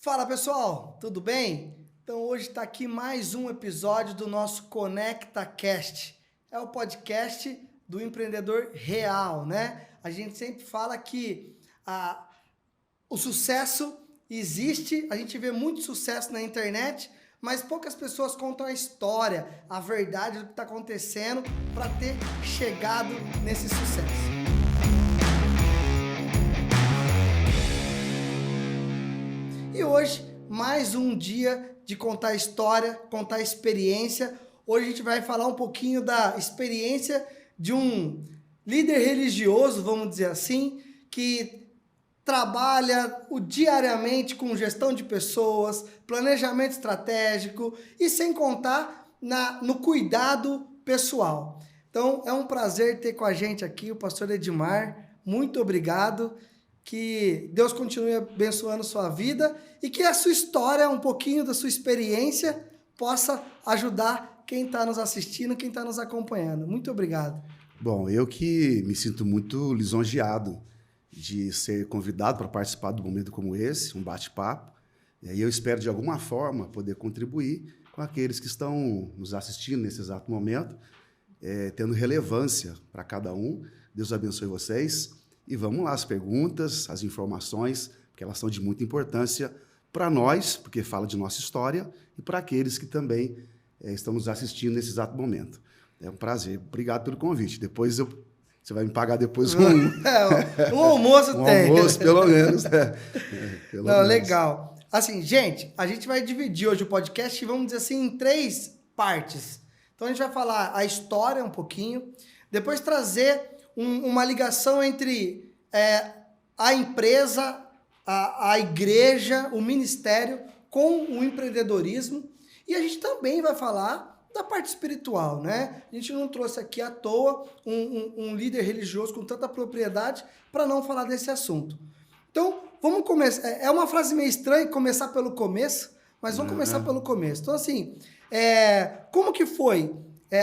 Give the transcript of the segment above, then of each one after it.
Fala pessoal, tudo bem? Então hoje está aqui mais um episódio do nosso ConectaCast. É o podcast do empreendedor real, né? A gente sempre fala que o sucesso existe, a gente vê muito sucesso na internet, mas poucas pessoas contam a história, a verdade do que está acontecendo para ter chegado nesse sucesso. E hoje, mais um dia de contar história, contar experiência. Hoje a gente vai falar um pouquinho da experiência de um líder religioso, vamos dizer assim, que trabalha diariamente com gestão de pessoas, planejamento estratégico e sem contar no cuidado pessoal. Então, é um prazer ter com a gente aqui o pastor Edmar. Muito obrigado. Que Deus continue abençoando sua vida e que a sua história, um pouquinho da sua experiência, possa ajudar quem está nos assistindo, quem está nos acompanhando. Muito obrigado. Bom, eu que me sinto muito lisonjeado de ser convidado para participar de um momento como esse, um bate-papo. E aí eu espero, de alguma forma, poder contribuir com aqueles que estão nos assistindo nesse exato momento, tendo relevância para cada um. Deus abençoe vocês. E vamos lá, as perguntas, as informações, porque elas são de muita importância para nós, porque fala de nossa história, e para aqueles que também estão nos assistindo nesse exato momento. É um prazer. Obrigado pelo convite. Depois você vai me pagar depois um almoço tem. Um almoço, pelo menos. Pelo menos. Legal. Assim, gente, a gente vai dividir hoje o podcast, vamos dizer assim, em 3 partes. Então, a gente vai falar a história um pouquinho, depois trazer uma ligação entre a empresa, a igreja, o ministério com o empreendedorismo. E a gente também vai falar da parte espiritual, né? A gente não trouxe aqui à toa um líder religioso com tanta propriedade para não falar desse assunto. Então, vamos começar. É uma frase meio estranha começar pelo começo, mas vamos começar pelo começo. Então, assim, como que foi?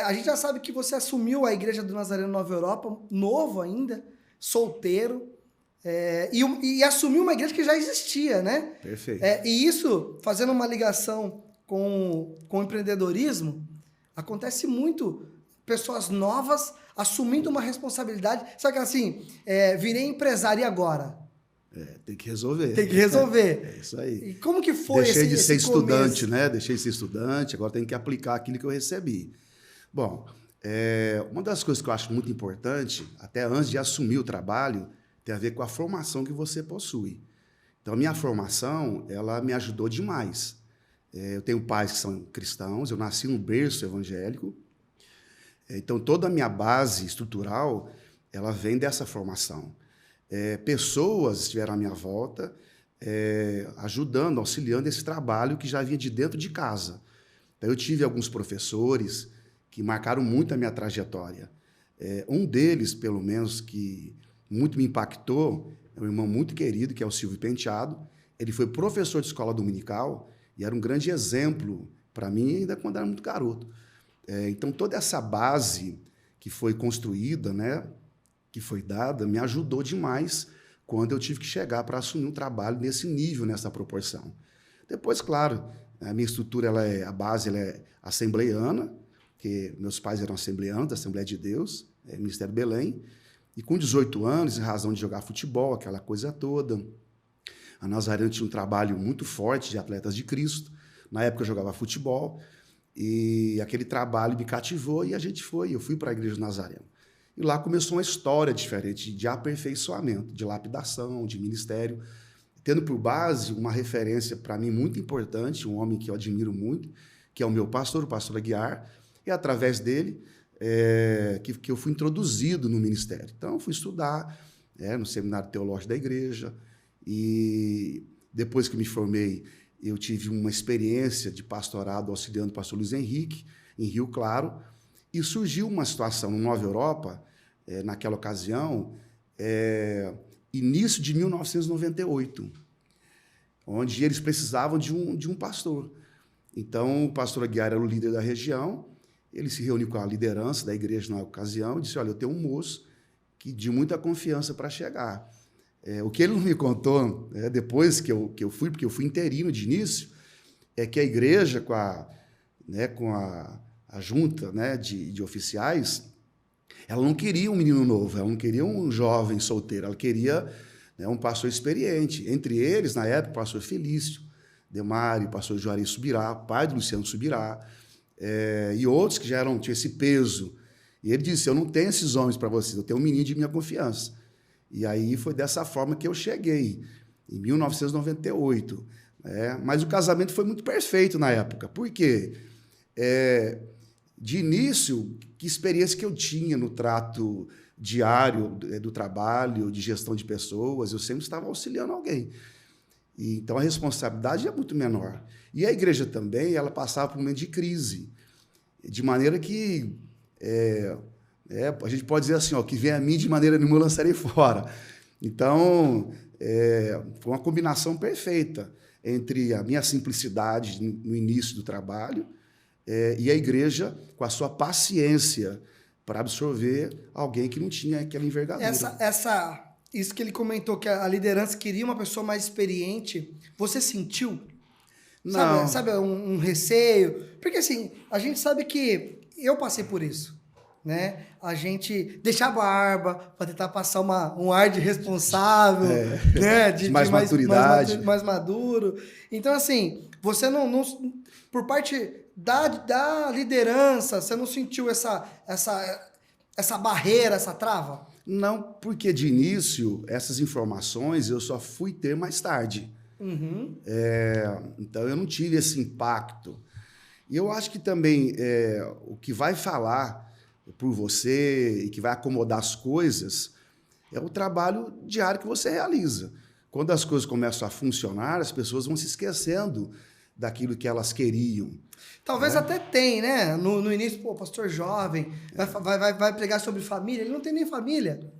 A gente já sabe que você assumiu a Igreja do Nazareno Nova Europa, novo ainda, solteiro, e assumiu uma igreja que já existia, né? Perfeito. E isso, fazendo uma ligação com o empreendedorismo, acontece muito. Pessoas novas assumindo uma responsabilidade. Sabe que assim, virei empresário e agora? Tem que resolver. Tem que resolver. É isso aí. E como que foi Deixei de ser estudante, começo? né? Deixei de ser estudante, agora tenho que aplicar aquilo que eu recebi. Bom, uma das coisas que eu acho muito importante, até antes de assumir o trabalho, tem a ver com a formação que você possui. Então, a minha formação, ela me ajudou demais. Eu tenho pais que são cristãos, eu nasci num berço evangélico, então toda a minha base estrutural, ela vem dessa formação. Pessoas estiveram à minha volta, ajudando, auxiliando esse trabalho que já vinha de dentro de casa. Então, eu tive alguns professores que marcaram muito a minha trajetória. Um deles, pelo menos, que muito me impactou, é um irmão muito querido, que é o Silvio Penteado. Ele foi professor de escola dominical e era um grande exemplo para mim, ainda quando era muito garoto. Então, toda essa base que foi construída, né, que foi dada, me ajudou demais quando eu tive que chegar para assumir um trabalho nesse nível, nessa proporção. Depois, claro, a minha estrutura, a base ela é assembleiana, porque meus pais eram assembleanos da Assembleia de Deus, Ministério Belém, e com 18 anos, em razão de jogar futebol, aquela coisa toda, a Nazareno tinha um trabalho muito forte de atletas de Cristo. Na época eu jogava futebol, e aquele trabalho me cativou, e eu fui para a Igreja do Nazareno. E lá começou uma história diferente de aperfeiçoamento, de lapidação, de ministério, tendo por base uma referência para mim muito importante, um homem que eu admiro muito, que é o meu pastor, o pastor Aguiar, e através dele que eu fui introduzido no ministério. Então, eu fui estudar no Seminário Teológico da Igreja, e depois que me formei, eu tive uma experiência de pastorado auxiliando o pastor Luiz Henrique, em Rio Claro, e surgiu uma situação no Nova Europa, naquela ocasião, início de 1998, onde eles precisavam de um pastor. Então, o pastor Aguiar era o líder da região, ele se reuniu com a liderança da igreja na ocasião e disse, olha, eu tenho um moço de muita confiança para chegar. O que ele não me contou, depois que eu fui, porque eu fui interino de início, é que a igreja, com a junta, né, de oficiais, ela não queria um menino novo, ela não queria um jovem solteiro, ela queria, né, um pastor experiente. Entre eles, na época, o pastor Felício Demário, o pastor Juarez Subirá, pai do Luciano Subirá, e outros que já tinham esse peso. E ele disse, eu não tenho esses homens para vocês, eu tenho um menino de minha confiança. E aí foi dessa forma que eu cheguei, em 1998. Mas o casamento foi muito perfeito na época. Por quê? De início, que experiência que eu tinha no trato diário do trabalho, de gestão de pessoas, eu sempre estava auxiliando alguém. Então, a responsabilidade é muito menor. E a igreja também, ela passava por um momento de crise, de maneira que... a gente pode dizer assim, que vem a mim de maneira nenhuma eu lançarei fora. Então, foi uma combinação perfeita entre a minha simplicidade no início do trabalho e a igreja com a sua paciência para absorver alguém que não tinha aquela envergadura. Isso que ele comentou, que a liderança queria uma pessoa mais experiente, você sentiu? Não. Sabe um receio? Porque assim, a gente sabe que eu passei por isso. Né? A gente deixar a barba para tentar passar um ar de responsável, né? de mais maturidade. Mais maduro. Então, assim, você não por parte da liderança, você não sentiu essa barreira, essa trava? Não, porque de início, essas informações eu só fui ter mais tarde. Uhum. Então, eu não tive esse impacto. E eu acho que também o que vai falar por você e que vai acomodar as coisas é o trabalho diário que você realiza. Quando as coisas começam a funcionar, as pessoas vão se esquecendo daquilo que elas queriam. Talvez até tem, né? No início, pastor jovem, vai pregar sobre família, ele não tem nem família.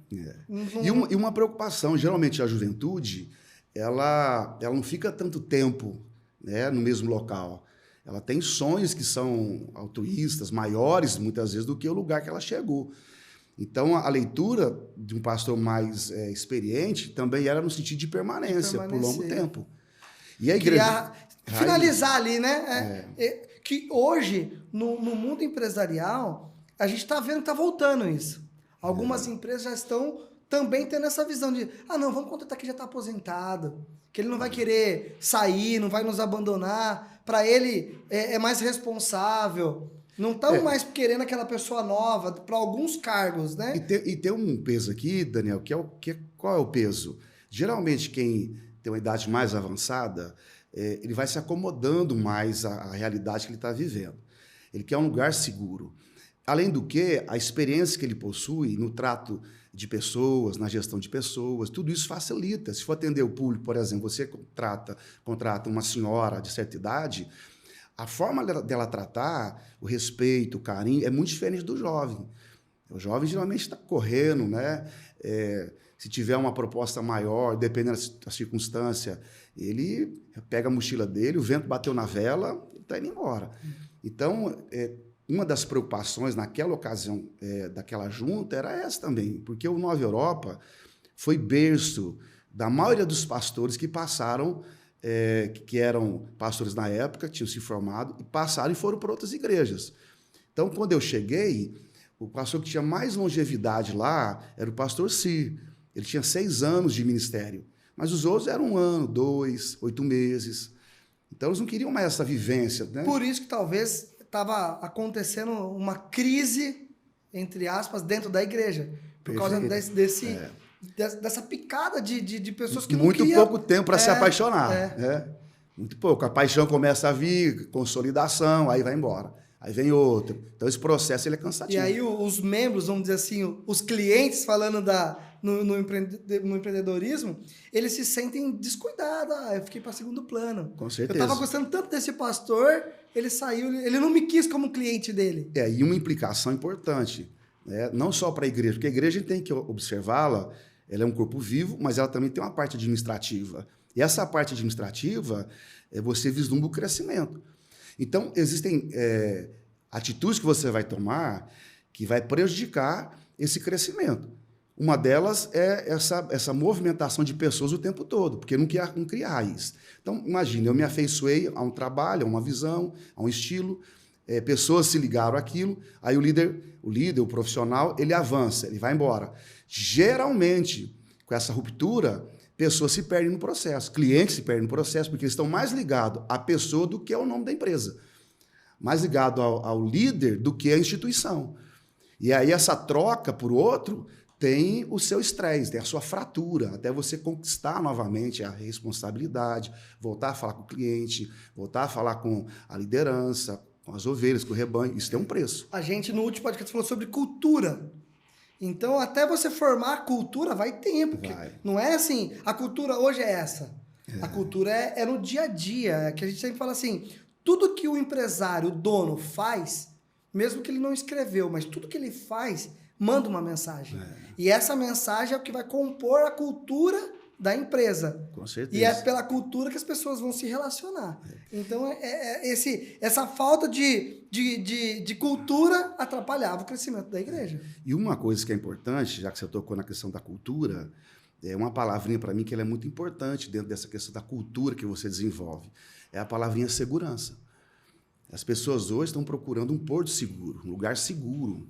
E uma preocupação, geralmente a juventude, ela não fica tanto tempo, né, no mesmo local. Ela tem sonhos que são altruístas, maiores, muitas vezes, do que o lugar que ela chegou. Então, a leitura de um pastor mais experiente também era no sentido de permanência por longo tempo. E a igreja... Finalizar ali, né? Que hoje, no mundo empresarial, a gente está vendo que está voltando isso. Algumas empresas já estão também tendo essa visão de vamos contratar que já está aposentado, que ele não vai querer sair, não vai nos abandonar, para ele é mais responsável. Não estão mais querendo aquela pessoa nova para alguns cargos, né? E tem um peso aqui, Daniel, qual é o peso? Geralmente, quem tem uma idade mais avançada, ele vai se acomodando mais à realidade que ele está vivendo. Ele quer um lugar seguro. Além do que, a experiência que ele possui no trato de pessoas, na gestão de pessoas, tudo isso facilita. Se for atender o público, por exemplo, você contrata uma senhora de certa idade, a forma dela tratar, o respeito, o carinho, é muito diferente do jovem. O jovem geralmente está correndo, né? Se tiver uma proposta maior, dependendo da circunstância, ele pega a mochila dele, o vento bateu na vela, ele está indo embora. Então, uma das preocupações naquela ocasião daquela junta era essa também, porque o Nova Europa foi berço da maioria dos pastores que passaram, que eram pastores na época, tinham se formado, e passaram e foram para outras igrejas. Então, quando eu cheguei, o pastor que tinha mais longevidade lá era o pastor Cir. Ele tinha 6 anos de ministério, mas os outros eram 1 ano, 2, 8 meses. Então, eles não queriam mais essa vivência, né? Por isso que talvez estava acontecendo uma crise, entre aspas, dentro da igreja. Por causa dessa picada de pessoas que não muito queriam... pouco tempo para se apaixonar. Muito pouco. A paixão começa a vir, consolidação, aí vai embora. Aí vem outro. Então, esse processo ele é cansativo. E aí, os membros, vamos dizer assim, os clientes, falando no empreendedorismo, eles se sentem descuidados. Eu fiquei para segundo plano. Com certeza. Eu estava gostando tanto desse pastor, ele saiu, ele não me quis como cliente dele. E uma implicação importante, né? Não só para a igreja, porque a igreja tem que observá-la, ela é um corpo vivo, mas ela também tem uma parte administrativa. E essa parte administrativa, você vislumbra o crescimento. Então, existem atitudes que você vai tomar que vai prejudicar esse crescimento. Uma delas é essa movimentação de pessoas o tempo todo, porque não cria raiz. Então, imagine, eu me afeiçoei a um trabalho, a uma visão, a um estilo, pessoas se ligaram àquilo, aí o líder, o profissional, ele avança, ele vai embora. Geralmente, com essa ruptura, pessoas se perdem no processo, clientes se perdem no processo, porque eles estão mais ligados à pessoa do que ao nome da empresa, mais ligado ao líder do que à instituição. E aí essa troca por outro tem o seu estresse, tem a sua fratura, até você conquistar novamente a responsabilidade, voltar a falar com o cliente, voltar a falar com a liderança, com as ovelhas, com o rebanho. Isso tem um preço. A gente, no último podcast, falou sobre cultura. Então, até você formar a cultura, vai tempo. Vai. Não é assim, a cultura hoje é essa. A cultura é no dia a dia, é que a gente sempre fala assim, tudo que o empresário, o dono faz, mesmo que ele não escreveu, mas tudo que ele faz, manda uma mensagem. E essa mensagem é o que vai compor a cultura da empresa. Com certeza. E é pela cultura que as pessoas vão se relacionar. Então, essa falta de cultura atrapalhava o crescimento da igreja. E uma coisa que é importante, já que você tocou na questão da cultura, é uma palavrinha para mim que ela é muito importante dentro dessa questão da cultura que você desenvolve. É a palavrinha segurança. As pessoas hoje estão procurando um porto seguro, um lugar seguro,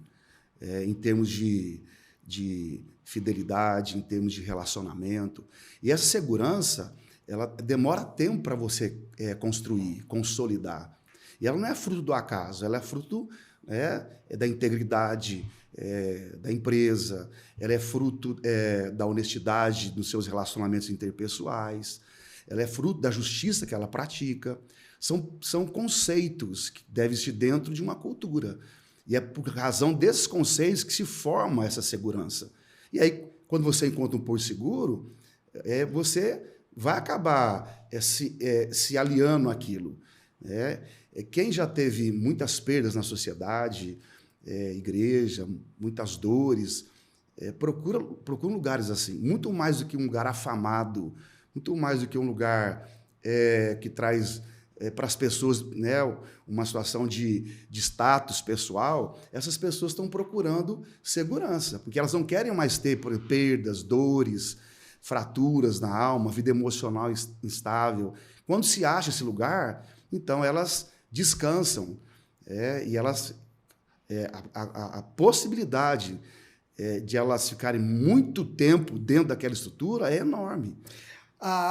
em termos de fidelidade, em termos de relacionamento. E essa segurança, ela demora tempo para você construir, consolidar. E ela não é fruto do acaso, ela é fruto da integridade da empresa, ela é fruto da honestidade nos seus relacionamentos interpessoais, ela é fruto da justiça que ela pratica. São conceitos que devem existir dentro de uma cultura. E é por razão desses conceitos que se forma essa segurança. E aí, quando você encontra um porto seguro, você vai acabar se aliando àquilo. Quem já teve muitas perdas na sociedade, igreja, muitas dores, procura lugares assim, muito mais do que um lugar afamado, muito mais do que um lugar que traz para as pessoas, né, uma situação de status pessoal. Essas pessoas estão procurando segurança, porque elas não querem mais ter perdas, dores, fraturas na alma, vida emocional instável. Quando se acha esse lugar, então elas descansam, e elas a possibilidade de elas ficarem muito tempo dentro daquela estrutura é enorme.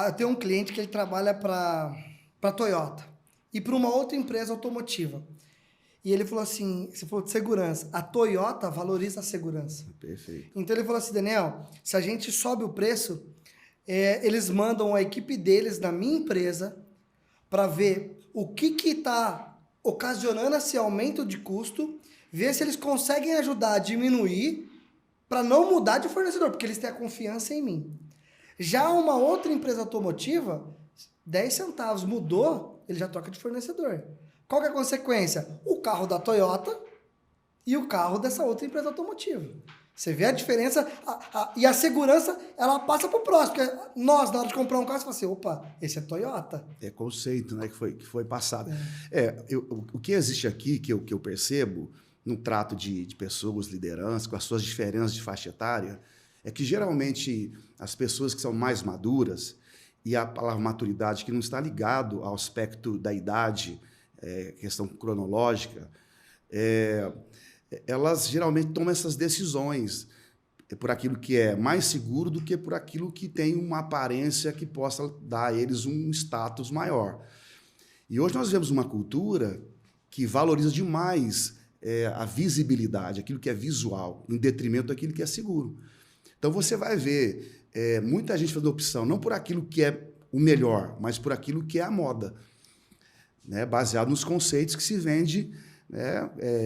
Eu tenho um cliente que ele trabalha para a Toyota e para uma outra empresa automotiva. E ele falou assim, você falou de segurança, a Toyota valoriza a segurança. Perfeito. Então ele falou assim, Daniel, se a gente sobe o preço, eles mandam a equipe deles na minha empresa para ver o que está ocasionando esse aumento de custo, ver se eles conseguem ajudar a diminuir para não mudar de fornecedor, porque eles têm a confiança em mim. Já uma outra empresa automotiva, 10 centavos mudou, ele já troca de fornecedor. Qual que é a consequência? O carro da Toyota e o carro dessa outra empresa automotiva. Você vê a diferença, e a segurança, ela passa para o próximo. Porque nós, na hora de comprar um carro, você fala assim, opa, esse é Toyota. É conceito, né, que foi passado. O que existe aqui, que eu percebo, no trato de pessoas, lideranças, com as suas diferenças de faixa etária, é que geralmente as pessoas que são mais maduras, e a palavra maturidade, que não está ligado ao aspecto da idade, questão cronológica, elas geralmente tomam essas decisões por aquilo que é mais seguro do que por aquilo que tem uma aparência que possa dar a eles um status maior. E hoje nós vemos uma cultura que valoriza demais a visibilidade, aquilo que é visual, em detrimento daquilo que é seguro. Então você vai ver muita gente fazendo opção, não por aquilo que é o melhor, mas por aquilo que é a moda, né, baseado nos conceitos que se vende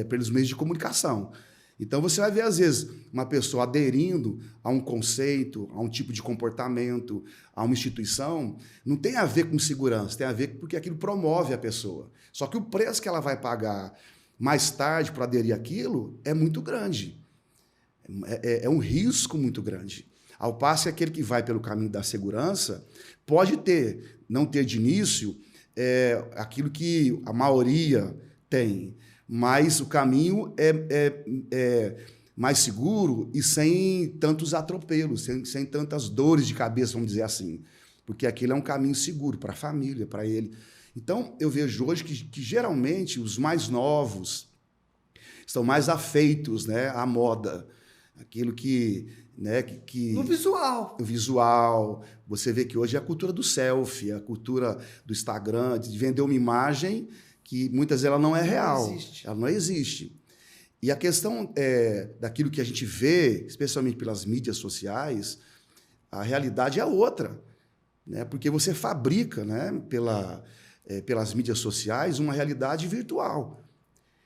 pelos meios de comunicação. Então, você vai ver, às vezes, uma pessoa aderindo a um conceito, a um tipo de comportamento, a uma instituição, não tem a ver com segurança, tem a ver porque aquilo promove a pessoa. Só que o preço que ela vai pagar mais tarde para aderir àquilo é muito grande. É um risco muito grande. Ao passo que aquele que vai pelo caminho da segurança pode não ter de início aquilo que a maioria tem, mas o caminho mais seguro e sem tantos atropelos, sem tantas dores de cabeça, vamos dizer assim. Porque aquilo é um caminho seguro para a família, para ele. Então, eu vejo hoje que geralmente os mais novos estão mais afeitos, né, à moda. Aquilo que... Né, no visual. O visual. Você vê que hoje é a cultura do selfie, a cultura do Instagram, de vender uma imagem que muitas vezes ela não é real. Ela não existe. E a questão daquilo que a gente vê, especialmente pelas mídias sociais, a realidade é outra. Né? Porque você fabrica, né, pelas mídias sociais uma realidade virtual.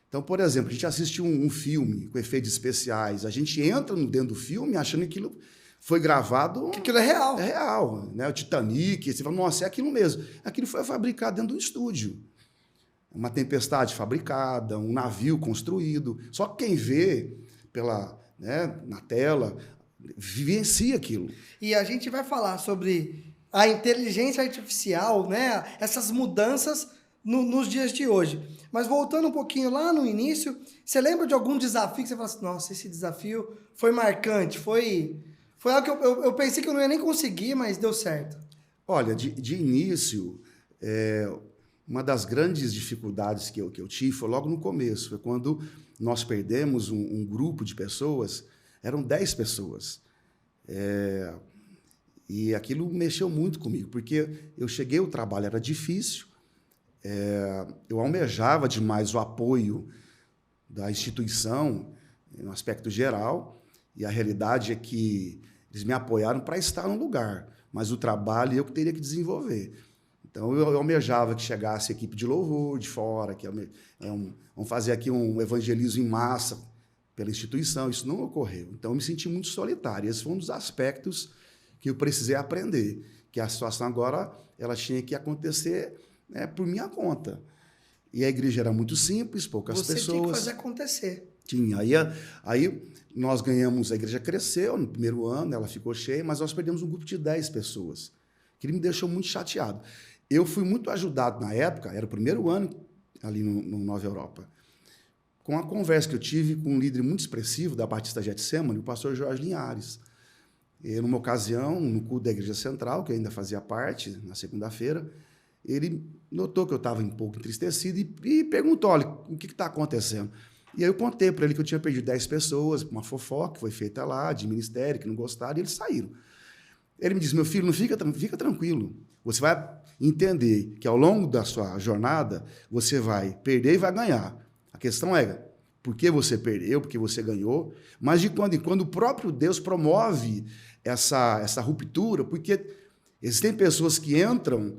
Então, por exemplo, a gente assiste um filme com efeitos especiais, a gente entra dentro do filme achando que aquilo foi gravado... Que aquilo é real. É real. Né? O Titanic, você fala, nossa, é aquilo mesmo. Aquilo foi fabricado dentro do estúdio. Uma tempestade fabricada, um navio construído. Só que quem vê na tela, vivencia aquilo. E a gente vai falar sobre a inteligência artificial, né? Essas mudanças nos dias de hoje. Mas voltando um pouquinho lá no início, você lembra de algum desafio que você fala assim, nossa, esse desafio foi marcante, foi algo que eu pensei que eu não ia nem conseguir, mas deu certo. Olha, de início, uma das grandes dificuldades que eu tive foi logo no começo, foi quando nós perdemos um grupo de pessoas, eram 10 pessoas. E aquilo mexeu muito comigo, porque eu cheguei, o trabalho era difícil, eu almejava demais o apoio da instituição, no aspecto geral, e a realidade é que eles me apoiaram para estar no lugar, mas o trabalho eu que teria que desenvolver. Então, eu almejava que chegasse a equipe de louvor de fora, vamos fazer aqui um evangelismo em massa pela instituição. Isso não ocorreu. Então, eu me senti muito solitário. Esse foi um dos aspectos que eu precisei aprender, que a situação agora ela tinha que acontecer por minha conta. E a igreja era muito simples, poucas pessoas. Você tinha que fazer acontecer. Tinha. Aí nós ganhamos, a igreja cresceu no primeiro ano, ela ficou cheia, mas nós perdemos um grupo de 10 pessoas, que me deixou muito chateado. Eu fui muito ajudado na época, era o primeiro ano ali no Nova Europa, com a conversa que eu tive com um líder muito expressivo da Batista Getsemane, o pastor Jorge Linhares. E, numa ocasião, no culto da Igreja Central, que eu ainda fazia parte, na segunda-feira, ele notou que eu estava um pouco entristecido e perguntou, olha, o que está acontecendo? E aí eu contei para ele que eu tinha perdido 10 pessoas, uma fofoca que foi feita lá, de ministério, que não gostaram, e eles saíram. Ele me disse, meu filho, não fica tranquilo. Você vai entender que ao longo da sua jornada, você vai perder e vai ganhar. A questão é, por que você perdeu, por que você ganhou, mas de quando em quando o próprio Deus promove essa ruptura, porque existem pessoas que entram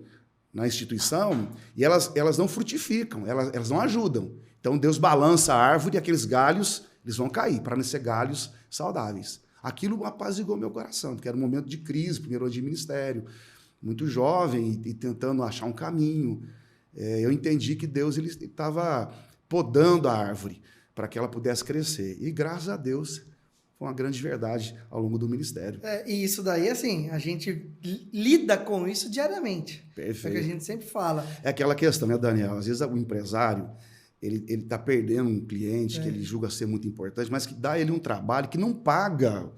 na instituição e elas não frutificam, elas não ajudam. Então, Deus balança a árvore e aqueles galhos eles vão cair, para não ser galhos saudáveis. Aquilo apaziguou meu coração, porque era um momento de crise, primeiro ano de ministério, muito jovem e tentando achar um caminho. Eu entendi que Deus estava podando a árvore para que ela pudesse crescer. E, graças a Deus, foi uma grande verdade ao longo do ministério. E isso daí, assim, a gente lida com isso diariamente. Perfeito. É o que a gente sempre fala. É aquela questão, né, Daniel? Às vezes o empresário ele está perdendo um cliente que ele julga ser muito importante, mas que dá ele um trabalho que não paga,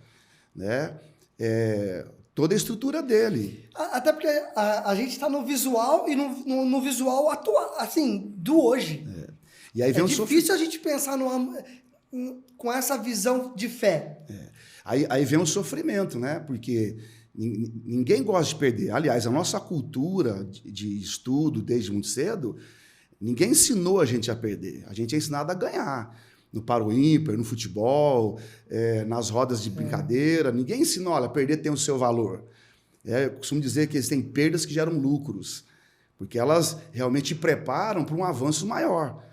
né, toda a estrutura dele. Até porque a gente está no visual e no visual atual, assim, do hoje. E aí vem difícil a gente pensar com essa visão de fé. Aí vem o sofrimento, né? Porque ninguém gosta de perder. Aliás, a nossa cultura de estudo desde muito cedo, ninguém ensinou a gente a perder. A gente é ensinado a ganhar. No paro ímpar, no futebol, nas rodas de brincadeira. Ninguém ensinou, olha, perder tem o seu valor. Eu costumo dizer que existem perdas que geram lucros, porque elas realmente te preparam para um avanço maior.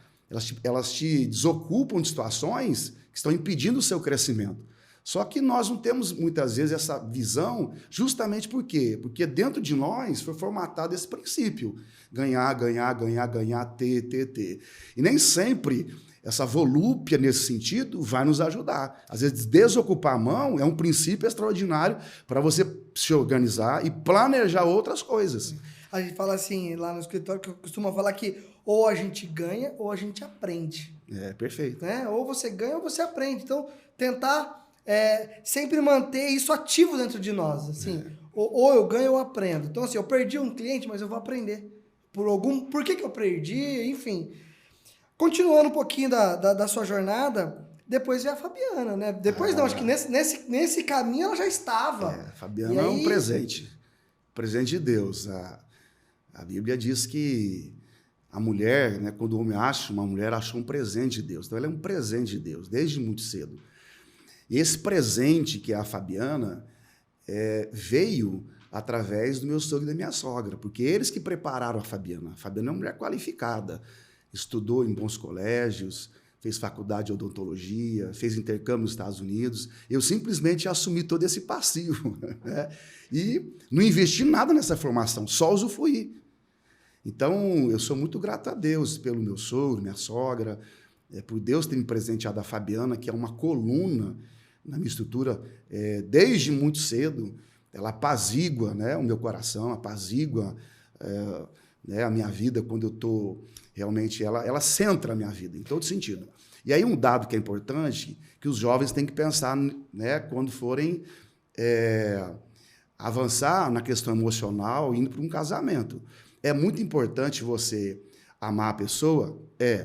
Elas te desocupam de situações que estão impedindo o seu crescimento. Só que nós não temos, muitas vezes, essa visão justamente por quê? Porque dentro de nós foi formatado esse princípio. Ganhar, ganhar, ganhar, ganhar, ter. E nem sempre essa volúpia nesse sentido vai nos ajudar. Às vezes, desocupar a mão é um princípio extraordinário para você se organizar e planejar outras coisas. A gente fala assim, lá no escritório, que eu costumo falar que ou a gente ganha ou a gente aprende. Perfeito. Né? Ou você ganha ou você aprende. Então, tentar sempre manter isso ativo dentro de nós. Assim, ou eu ganho ou eu aprendo. Então, assim, eu perdi um cliente, mas eu vou aprender. Por que eu perdi? Enfim. Continuando um pouquinho da sua jornada, depois veio a Fabiana, né? Depois não, acho que nesse caminho ela já estava. A Fabiana é um presente. Presente de Deus. A Bíblia diz que a mulher, né, quando o homem acha uma mulher, achou um presente de Deus. Então, ela é um presente de Deus, desde muito cedo. E esse presente, que é a Fabiana, veio através do meu sogro e da minha sogra, porque eles que prepararam a Fabiana. A Fabiana é uma mulher qualificada, estudou em bons colégios, fez faculdade de odontologia, fez intercâmbio nos Estados Unidos. Eu simplesmente assumi todo esse passivo, né? E não investi nada nessa formação, só usufruí. Então, eu sou muito grato a Deus pelo meu sogro, minha sogra, por Deus ter me presenteado a Fabiana, que é uma coluna na minha estrutura desde muito cedo. Ela apazigua, né, o meu coração, apazigua né, a minha vida quando eu estou realmente... Ela centra a minha vida, em todo sentido. E aí um dado que é importante, que os jovens têm que pensar, né, quando forem avançar na questão emocional, indo para um casamento. É muito importante você amar a pessoa,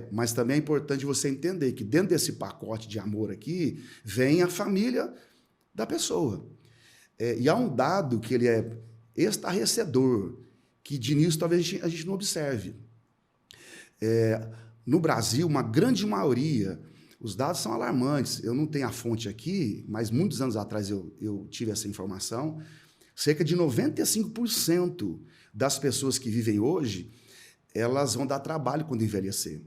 mas também é importante você entender que dentro desse pacote de amor aqui, vem a família da pessoa. E há um dado que ele é estarrecedor, que de início talvez a gente não observe. No Brasil, uma grande maioria, os dados são alarmantes, eu não tenho a fonte aqui, mas muitos anos atrás eu tive essa informação, cerca de 95% das pessoas que vivem hoje, elas vão dar trabalho quando envelhecer.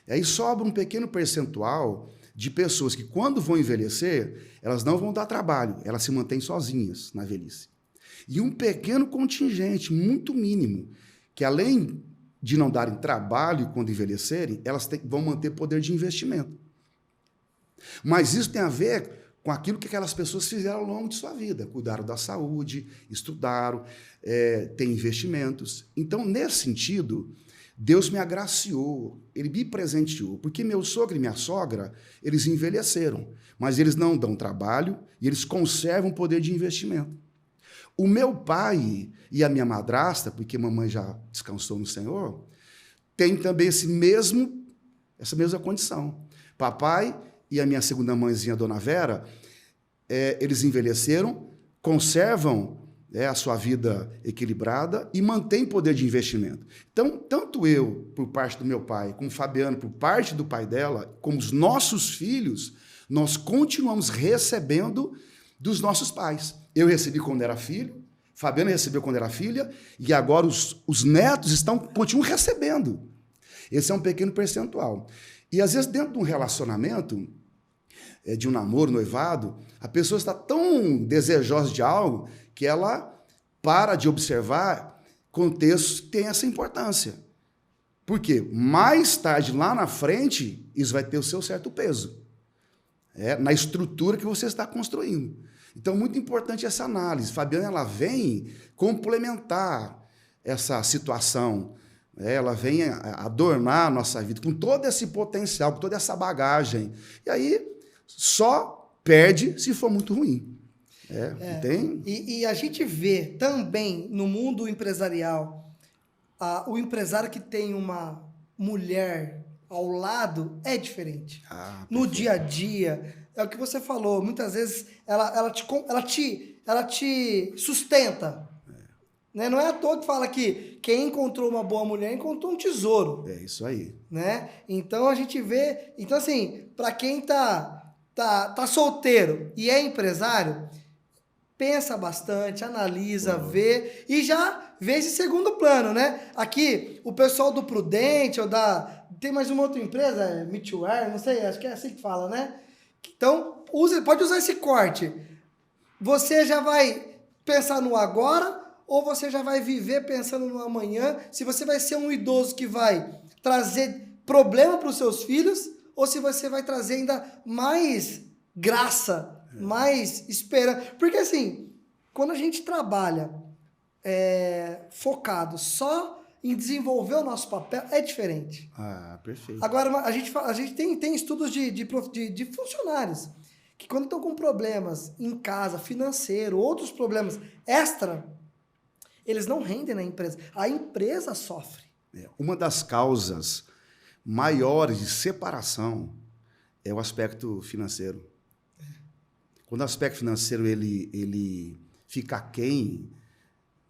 E aí sobra um pequeno percentual de pessoas que, quando vão envelhecer, elas não vão dar trabalho, elas se mantêm sozinhas na velhice. E um pequeno contingente, muito mínimo, que além de não darem trabalho quando envelhecerem, elas vão manter poder de investimento. Mas isso tem a ver com aquilo que aquelas pessoas fizeram ao longo de sua vida. Cuidaram da saúde, estudaram, têm investimentos. Então, nesse sentido, Deus me agraciou, Ele me presenteou, porque meu sogro e minha sogra, eles envelheceram, mas eles não dão trabalho e eles conservam o poder de investimento. O meu pai e a minha madrasta, porque mamãe já descansou no Senhor, têm também essa mesma condição. Papai e a minha segunda mãezinha, a Dona Vera, eles envelheceram, conservam a sua vida equilibrada e mantêm poder de investimento. Então, tanto eu, por parte do meu pai, como o Fabiano, por parte do pai dela, como os nossos filhos, nós continuamos recebendo dos nossos pais. Eu recebi quando era filho, Fabiano recebeu quando era filha, e agora os netos continuam recebendo. Esse é um pequeno percentual. E, às vezes, dentro de um relacionamento, de um namoro, noivado, a pessoa está tão desejosa de algo que ela para de observar contextos que têm essa importância. Por quê? Mais tarde, lá na frente, isso vai ter o seu certo peso. Na estrutura que você está construindo. Então, muito importante essa análise. Fabiana, ela vem complementar essa situação. Ela vem adornar a nossa vida com todo esse potencial, com toda essa bagagem. E aí, só perde se for muito ruim. Tem... E a gente vê também no mundo empresarial, o empresário que tem uma mulher ao lado é diferente. No dia a dia, é o que você falou, muitas vezes ela te sustenta. Né? Não é à toa que fala que quem encontrou uma boa mulher encontrou um tesouro. É isso aí. Né? Então a gente vê... Então, assim, para quem tá solteiro e é empresário, pensa bastante, analisa, vê e já vê esse segundo plano, né? Aqui, o pessoal do Prudente, tem mais uma outra empresa, Meetware, não sei, acho que é assim que fala, né? Então, pode usar esse corte. Você já vai pensar no agora ou você já vai viver pensando no amanhã? Se você vai ser um idoso que vai trazer problema para os seus filhos ou se você vai trazer ainda mais graça, mais esperança. Porque assim, quando a gente trabalha focado só em desenvolver o nosso papel, é diferente. Perfeito. Agora, a gente tem estudos de funcionários que quando estão com problemas em casa, financeiro, outros problemas extra, eles não rendem na empresa. A empresa sofre. Uma das causas maiores de separação é o aspecto financeiro. Quando o aspecto financeiro ele fica aquém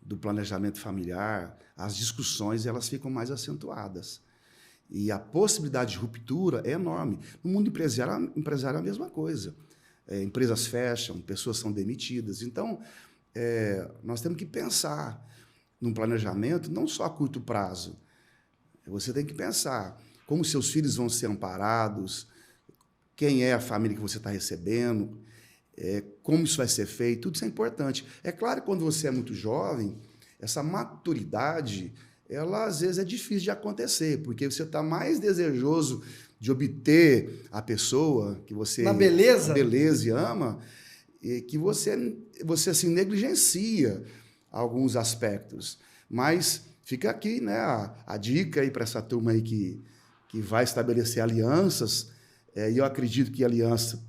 do planejamento familiar, as discussões elas ficam mais acentuadas. E a possibilidade de ruptura é enorme. No mundo empresarial é a mesma coisa. Empresas fecham, pessoas são demitidas. Então, nós temos que pensar num planejamento não só a curto prazo. Você tem que pensar como seus filhos vão ser amparados, quem é a família que você está recebendo, como isso vai ser feito, tudo isso é importante. É claro que quando você é muito jovem, essa maturidade, ela às vezes é difícil de acontecer, porque você está mais desejoso de obter a pessoa que você... Na beleza? A beleza e ama, e que você assim, negligencia alguns aspectos. Mas fica aqui, né, a dica aí para essa turma aí que vai estabelecer alianças, e eu acredito que aliança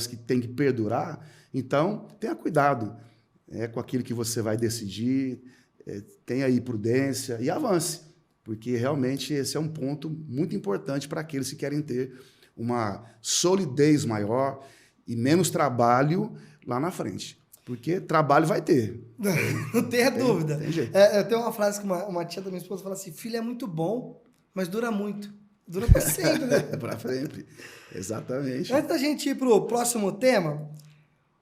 que tem que perdurar, então tenha cuidado com aquilo que você vai decidir, tenha aí prudência e avance, porque realmente esse é um ponto muito importante para aqueles que querem ter uma solidez maior e menos trabalho lá na frente. Porque trabalho vai ter. Não tenha dúvida. Tem jeito. Eu tenho uma frase que uma tia da minha esposa fala assim: filho é muito bom, mas dura muito. Dura para sempre, né? Para sempre. Exatamente. Antes da gente ir para o próximo tema,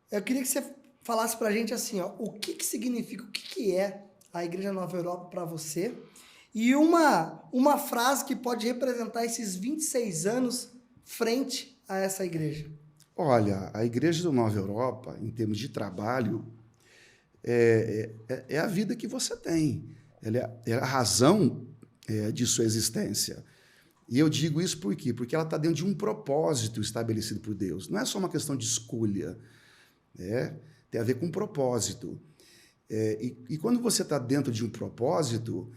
eu queria que você falasse para a gente assim, ó, o que significa, o que é a Igreja Nova Europa para você, e uma frase que pode representar esses 26 anos frente a essa igreja. Olha, a Igreja do Nova Europa, em termos de trabalho, é a vida que você tem. Ela é a razão de sua existência. E eu digo isso por quê? Porque ela está dentro de um propósito estabelecido por Deus. Não é só uma questão de escolha. Tem a ver com propósito. E quando você está dentro de um propósito,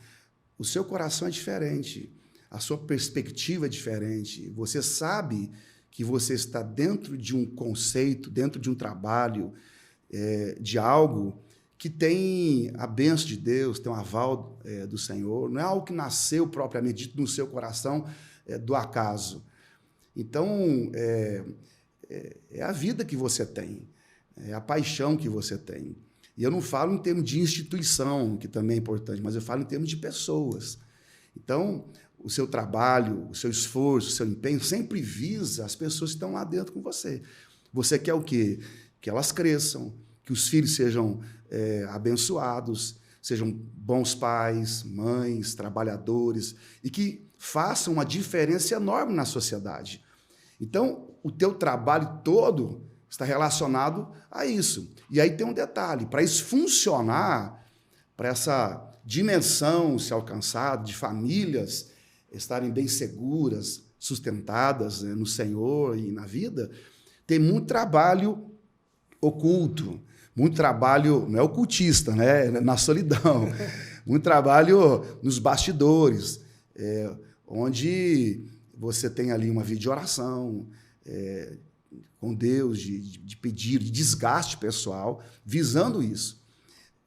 o seu coração é diferente, a sua perspectiva é diferente. Você sabe que você está dentro de um conceito, dentro de um trabalho, de algo que tem a bênção de Deus, tem o aval do Senhor. Não é algo que nasceu propriamente dito no seu coração do acaso. Então, é a vida que você tem, é a paixão que você tem. E eu não falo em termos de instituição, que também é importante, mas eu falo em termos de pessoas. Então, o seu trabalho, o seu esforço, o seu empenho sempre visa as pessoas que estão lá dentro com você. Você quer o quê? Que elas cresçam, que os filhos sejam abençoados, sejam bons pais, mães, trabalhadores, e que façam uma diferença enorme na sociedade. Então, o teu trabalho todo está relacionado a isso. E aí tem um detalhe, para isso funcionar, para essa dimensão ser alcançada, de famílias estarem bem seguras, sustentadas no Senhor e na vida, tem muito trabalho oculto, muito trabalho, não é ocultista, né? Na solidão, muito trabalho nos bastidores, onde você tem ali uma vida de oração, com Deus, de pedir, de desgaste pessoal, visando isso.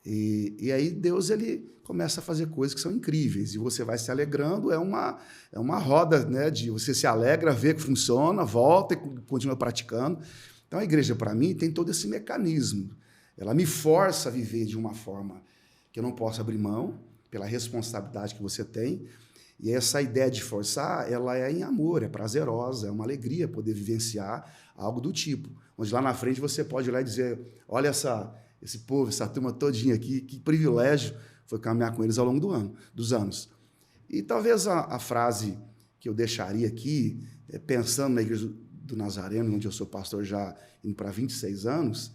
E aí Deus ele começa a fazer coisas que são incríveis, e você vai se alegrando, é uma roda, né, de você se alegra, vê que funciona, volta e continua praticando. Então a igreja, para mim, tem todo esse mecanismo. Ela me força a viver de uma forma que eu não posso abrir mão, pela responsabilidade que você tem. E essa ideia de forçar, ela é em amor, é prazerosa, é uma alegria poder vivenciar algo do tipo. Onde lá na frente você pode ir lá e dizer, olha esse povo, essa turma todinha aqui, que privilégio foi caminhar com eles ao longo dos anos. E talvez a frase que eu deixaria aqui, pensando na Igreja do Nazareno, onde eu sou pastor já indo para 26 anos,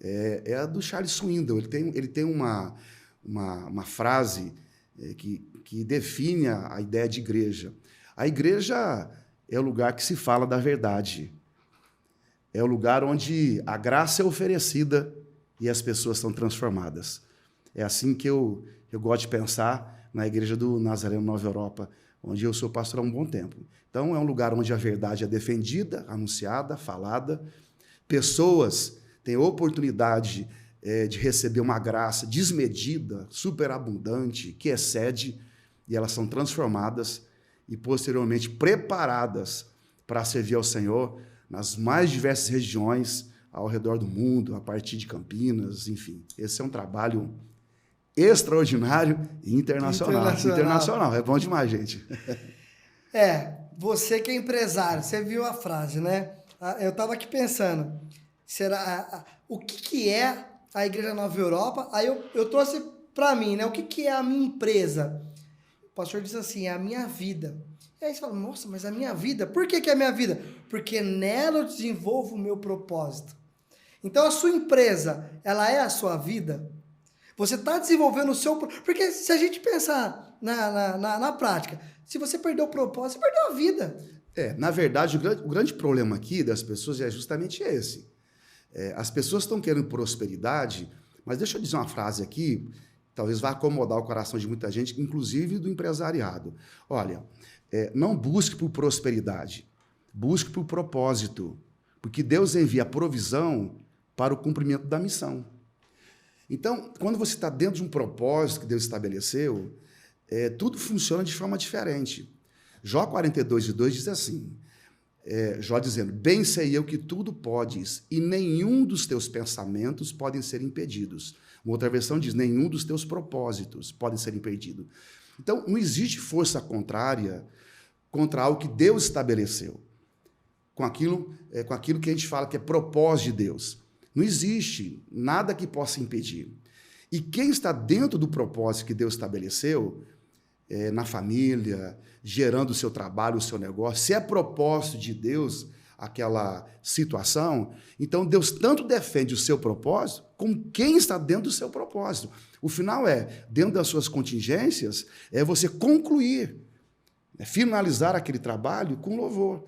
é a do Charles Swindoll. Ele tem uma frase que define a ideia de igreja. A igreja é o lugar que se fala da verdade. É o lugar onde a graça é oferecida e as pessoas são transformadas. É assim que eu gosto de pensar na Igreja do Nazareno Nova Europa, onde eu sou pastor há um bom tempo. Então, é um lugar onde a verdade é defendida, anunciada, falada. Pessoas têm oportunidade de receber uma graça desmedida, superabundante, que excede, e elas são transformadas e, posteriormente, preparadas para servir ao Senhor nas mais diversas regiões ao redor do mundo, a partir de Campinas, enfim. Esse é um trabalho extraordinário e internacional. É bom demais, gente. Você que é empresário, você viu a frase, né? Eu estava aqui pensando, o que é a Igreja Nova Europa? Aí eu trouxe para mim, né? O que é a minha empresa? O pastor disse assim, é a minha vida. E aí você fala, nossa, mas a minha vida? Por que é a minha vida? Porque nela eu desenvolvo o meu propósito. Então a sua empresa, ela é a sua vida? Você está desenvolvendo o seu... Porque se a gente pensar na prática, se você perdeu o propósito, você perdeu a vida. Na verdade, o grande problema aqui das pessoas é justamente esse. As pessoas estão querendo prosperidade, mas deixa eu dizer uma frase aqui, talvez vá acomodar o coração de muita gente, inclusive do empresariado. Olha, não busque por prosperidade, busque por propósito, porque Deus envia a provisão para o cumprimento da missão. Então, quando você está dentro de um propósito que Deus estabeleceu, tudo funciona de forma diferente. Jó 42:2 diz assim, Jó dizendo, bem sei eu que tudo podes, e nenhum dos teus pensamentos podem ser impedidos. Uma outra versão diz, nenhum dos teus propósitos podem ser impedidos. Então, não existe força contrária contra algo que Deus estabeleceu, com aquilo que a gente fala que é propósito de Deus. Não existe nada que possa impedir. E quem está dentro do propósito que Deus estabeleceu, na família, gerando o seu trabalho, o seu negócio, se é propósito de Deus aquela situação, então Deus tanto defende o seu propósito, como quem está dentro do seu propósito. O final dentro das suas contingências, você concluir, finalizar aquele trabalho com louvor,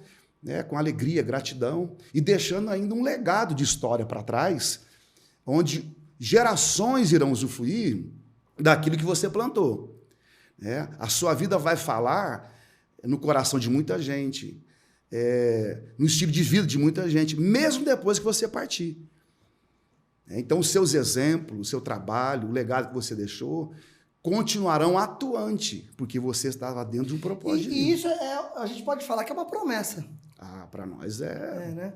com alegria, gratidão, e deixando ainda um legado de história para trás, onde gerações irão usufruir daquilo que você plantou. A sua vida vai falar no coração de muita gente, no estilo de vida de muita gente, mesmo depois que você partir. Então, os seus exemplos, o seu trabalho, o legado que você deixou, continuarão atuante, porque você estava dentro de um propósito. E isso a gente pode falar que é uma promessa. Para nós né?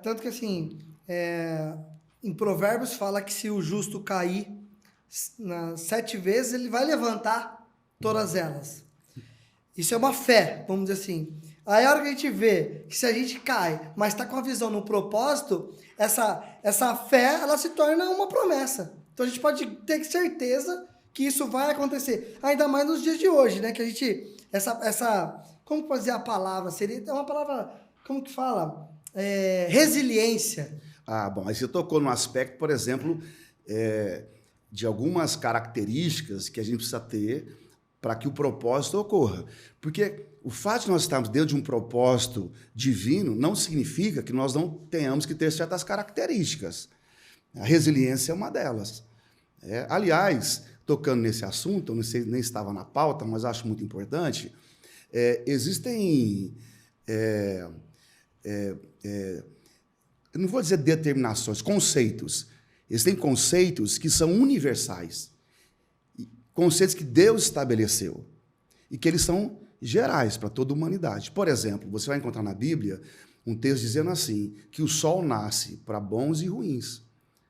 Tanto que assim, em Provérbios fala que se o justo cair 7 vezes, ele vai levantar todas elas. Isso é uma fé, vamos dizer assim. Aí a hora que a gente vê que se a gente cai, mas está com a visão no propósito, essa fé, ela se torna uma promessa. Então a gente pode ter certeza que isso vai acontecer. Ainda mais nos dias de hoje, né? Que a gente... como pode dizer a palavra? É uma palavra... Como que fala? Resiliência. Bom, aí você tocou num aspecto, por exemplo, de algumas características que a gente precisa ter para que o propósito ocorra. Porque o fato de nós estarmos dentro de um propósito divino não significa que nós não tenhamos que ter certas características. A resiliência é uma delas. Aliás, tocando nesse assunto, eu não sei, nem estava na pauta, mas acho muito importante, existem... eu não vou dizer determinações, conceitos. Existem conceitos que são universais. Conceitos que Deus estabeleceu e que eles são gerais para toda a humanidade. Por exemplo, você vai encontrar na Bíblia um texto dizendo assim, que o sol nasce para bons e ruins,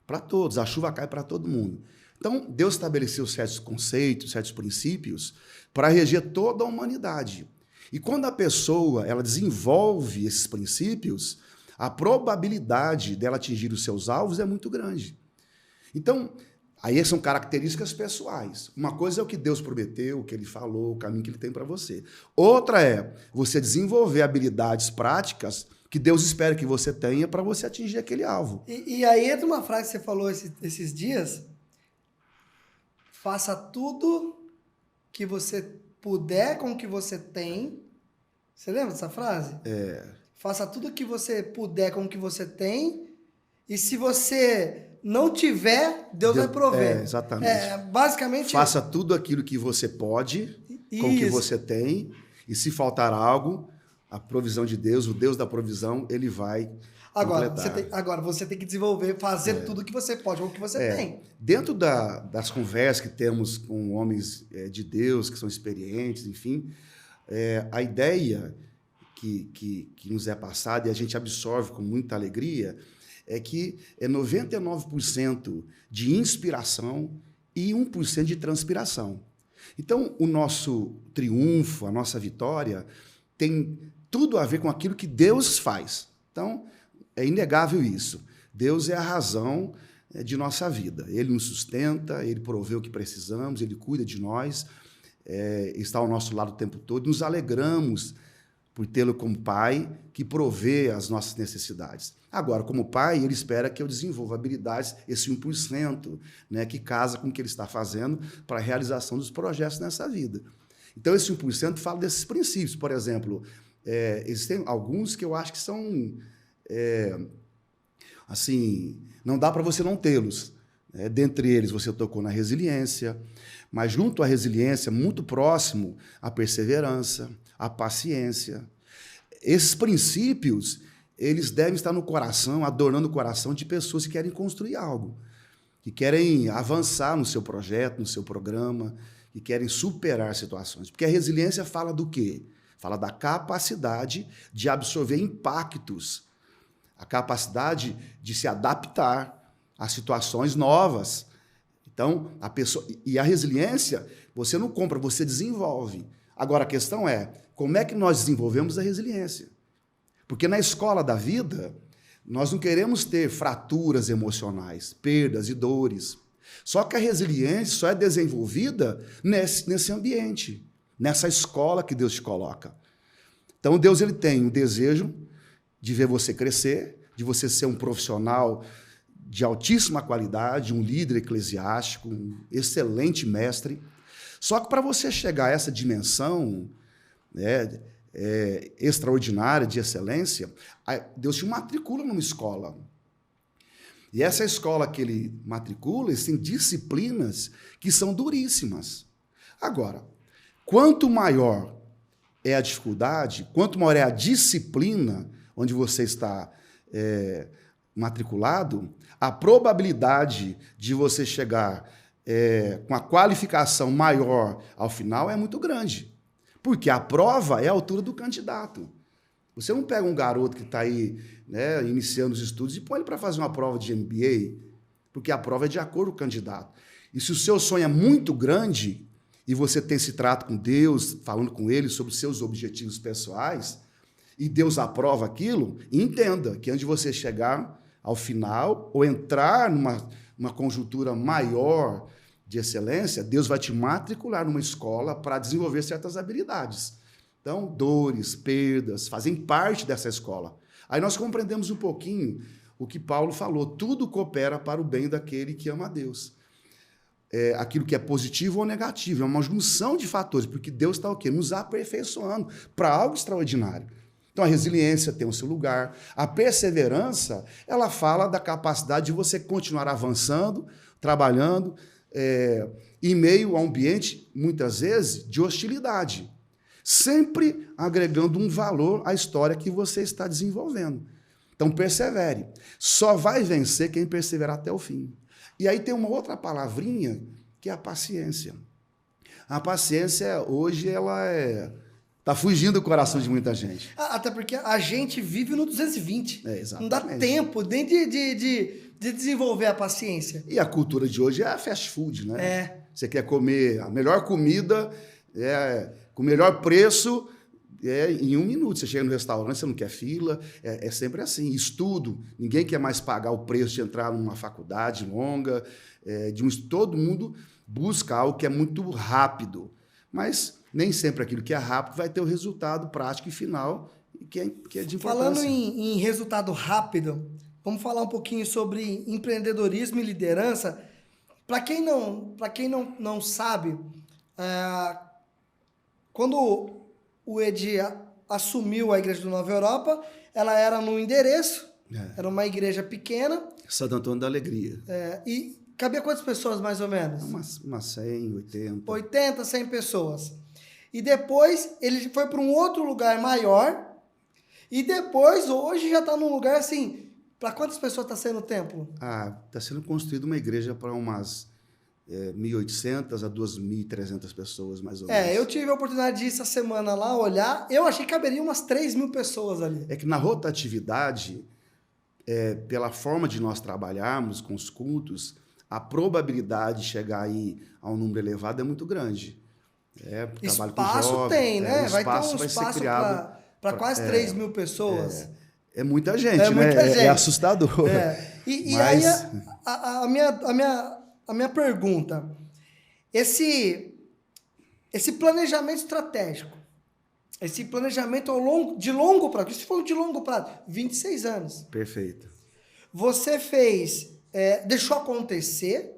para todos, a chuva cai para todo mundo. Então, Deus estabeleceu certos conceitos, certos princípios para reger toda a humanidade. E quando a pessoa ela desenvolve esses princípios, a probabilidade dela atingir os seus alvos é muito grande. Então, aí são características pessoais. Uma coisa é o que Deus prometeu, o que Ele falou, o caminho que Ele tem para você. Outra é você desenvolver habilidades práticas que Deus espera que você tenha para você atingir aquele alvo. E aí entra uma frase que você falou esses dias, faça tudo que você puder com o que você tem. Você lembra dessa frase? Faça tudo que você puder com o que você tem E se você não tiver, Deus vai prover. Exatamente. Basicamente... Faça tudo aquilo que você pode, com o que você tem, e se faltar algo, a provisão de Deus, o Deus da provisão, ele vai completar. Agora, você tem que desenvolver, fazer tudo o que você pode, com o que você tem. Dentro das conversas que temos com homens de Deus, que são experientes, enfim, a ideia que nos é passada e a gente absorve com muita alegria é que é 99% de inspiração e 1% de transpiração. Então, o nosso triunfo, a nossa vitória, tem tudo a ver com aquilo que Deus faz. Então, é inegável isso. Deus é a razão de nossa vida. Ele nos sustenta, Ele provê o que precisamos, Ele cuida de nós, está ao nosso lado o tempo todo. Nos alegramos por tê-lo como pai que provê as nossas necessidades. Agora, como pai, ele espera que eu desenvolva habilidades, esse 1%, né, que casa com o que ele está fazendo para a realização dos projetos nessa vida. Então, esse 1% fala desses princípios. Por exemplo, existem alguns que eu acho que são... assim, não dá para você não tê-los. Dentre eles, você tocou na resiliência, mas junto à resiliência, muito próximo, a perseverança, a paciência. Esses princípios, eles devem estar no coração, adornando o coração de pessoas que querem construir algo, que querem avançar no seu projeto, no seu programa, que querem superar situações. Porque a resiliência fala do quê? Fala da capacidade de absorver impactos, a capacidade de se adaptar a situações novas. Então, a resiliência, você não compra, você desenvolve. Agora, a questão é, como é que nós desenvolvemos a resiliência? Porque na escola da vida, nós não queremos ter fraturas emocionais, perdas e dores. Só que a resiliência só é desenvolvida nesse ambiente, nessa escola que Deus te coloca. Então, Deus ele tem o desejo de ver você crescer, de você ser um profissional de altíssima qualidade, um líder eclesiástico, um excelente mestre. Só que para você chegar a essa dimensão extraordinária de excelência, Deus te matricula numa escola. E essa escola que ele matricula, tem disciplinas que são duríssimas. Agora, quanto maior é a dificuldade, quanto maior é a disciplina onde você está matriculado, a probabilidade de você chegar com a qualificação maior ao final é muito grande. Porque a prova é a altura do candidato. Você não pega um garoto que está aí, né, iniciando os estudos e põe ele para fazer uma prova de MBA, porque a prova é de acordo com o candidato. E se o seu sonho é muito grande e você tem esse trato com Deus, falando com Ele sobre os seus objetivos pessoais, e Deus aprova aquilo, entenda que antes de você chegar ao final ou entrar numa conjuntura maior de excelência, Deus vai te matricular numa escola para desenvolver certas habilidades. Então, dores, perdas, fazem parte dessa escola. Aí nós compreendemos um pouquinho o que Paulo falou, tudo coopera para o bem daquele que ama a Deus. Aquilo que é positivo ou negativo, é uma junção de fatores, porque Deus está o quê? Nos aperfeiçoando para algo extraordinário. Então, a resiliência tem o seu lugar. A perseverança, ela fala da capacidade de você continuar avançando, trabalhando, em meio a um ambiente, muitas vezes, de hostilidade. Sempre agregando um valor à história que você está desenvolvendo. Então, persevere. Só vai vencer quem perseverar até o fim. E aí tem uma outra palavrinha, que é a paciência. A paciência, hoje, ela está fugindo do coração de muita gente. Até porque a gente vive no 220. Não dá tempo nem de desenvolver a paciência. E a cultura de hoje é a fast food, né? Você quer comer a melhor comida, com o melhor preço, em 1 minuto. Você chega no restaurante, você não quer fila, é sempre assim. Estudo, ninguém quer mais pagar o preço de entrar numa faculdade longa, todo mundo busca algo que é muito rápido. Mas nem sempre aquilo que é rápido vai ter o resultado prático e final, que é de importância. Falando em resultado rápido, vamos falar um pouquinho sobre empreendedorismo e liderança. Para quem não sabe, quando o Edi assumiu a Igreja do Nova Europa, ela era num endereço, era uma igreja pequena, Santo Antônio da Alegria. E cabia quantas pessoas, mais ou menos? Umas 100, 80. 80, 100 pessoas. E depois ele foi para um outro lugar maior. E depois, hoje, já está num lugar assim... Para quantas pessoas está sendo o templo? Está sendo construída uma igreja para umas 1.800 a 2.300 pessoas, mais ou menos. Eu tive a oportunidade de ir essa semana lá, olhar. Eu achei que caberia umas 3.000 pessoas ali. É que na rotatividade, pela forma de nós trabalharmos com os cultos, a probabilidade de chegar aí a um número elevado é muito grande. Espaço tem, né? Vai ter um espaço para quase 3.000 pessoas. É muita gente, né? Muita gente. É assustador. E Mas... aí, a minha pergunta, esse planejamento estratégico, esse planejamento de longo prazo, se for de longo prazo, 26 anos. Perfeito. Você deixou acontecer,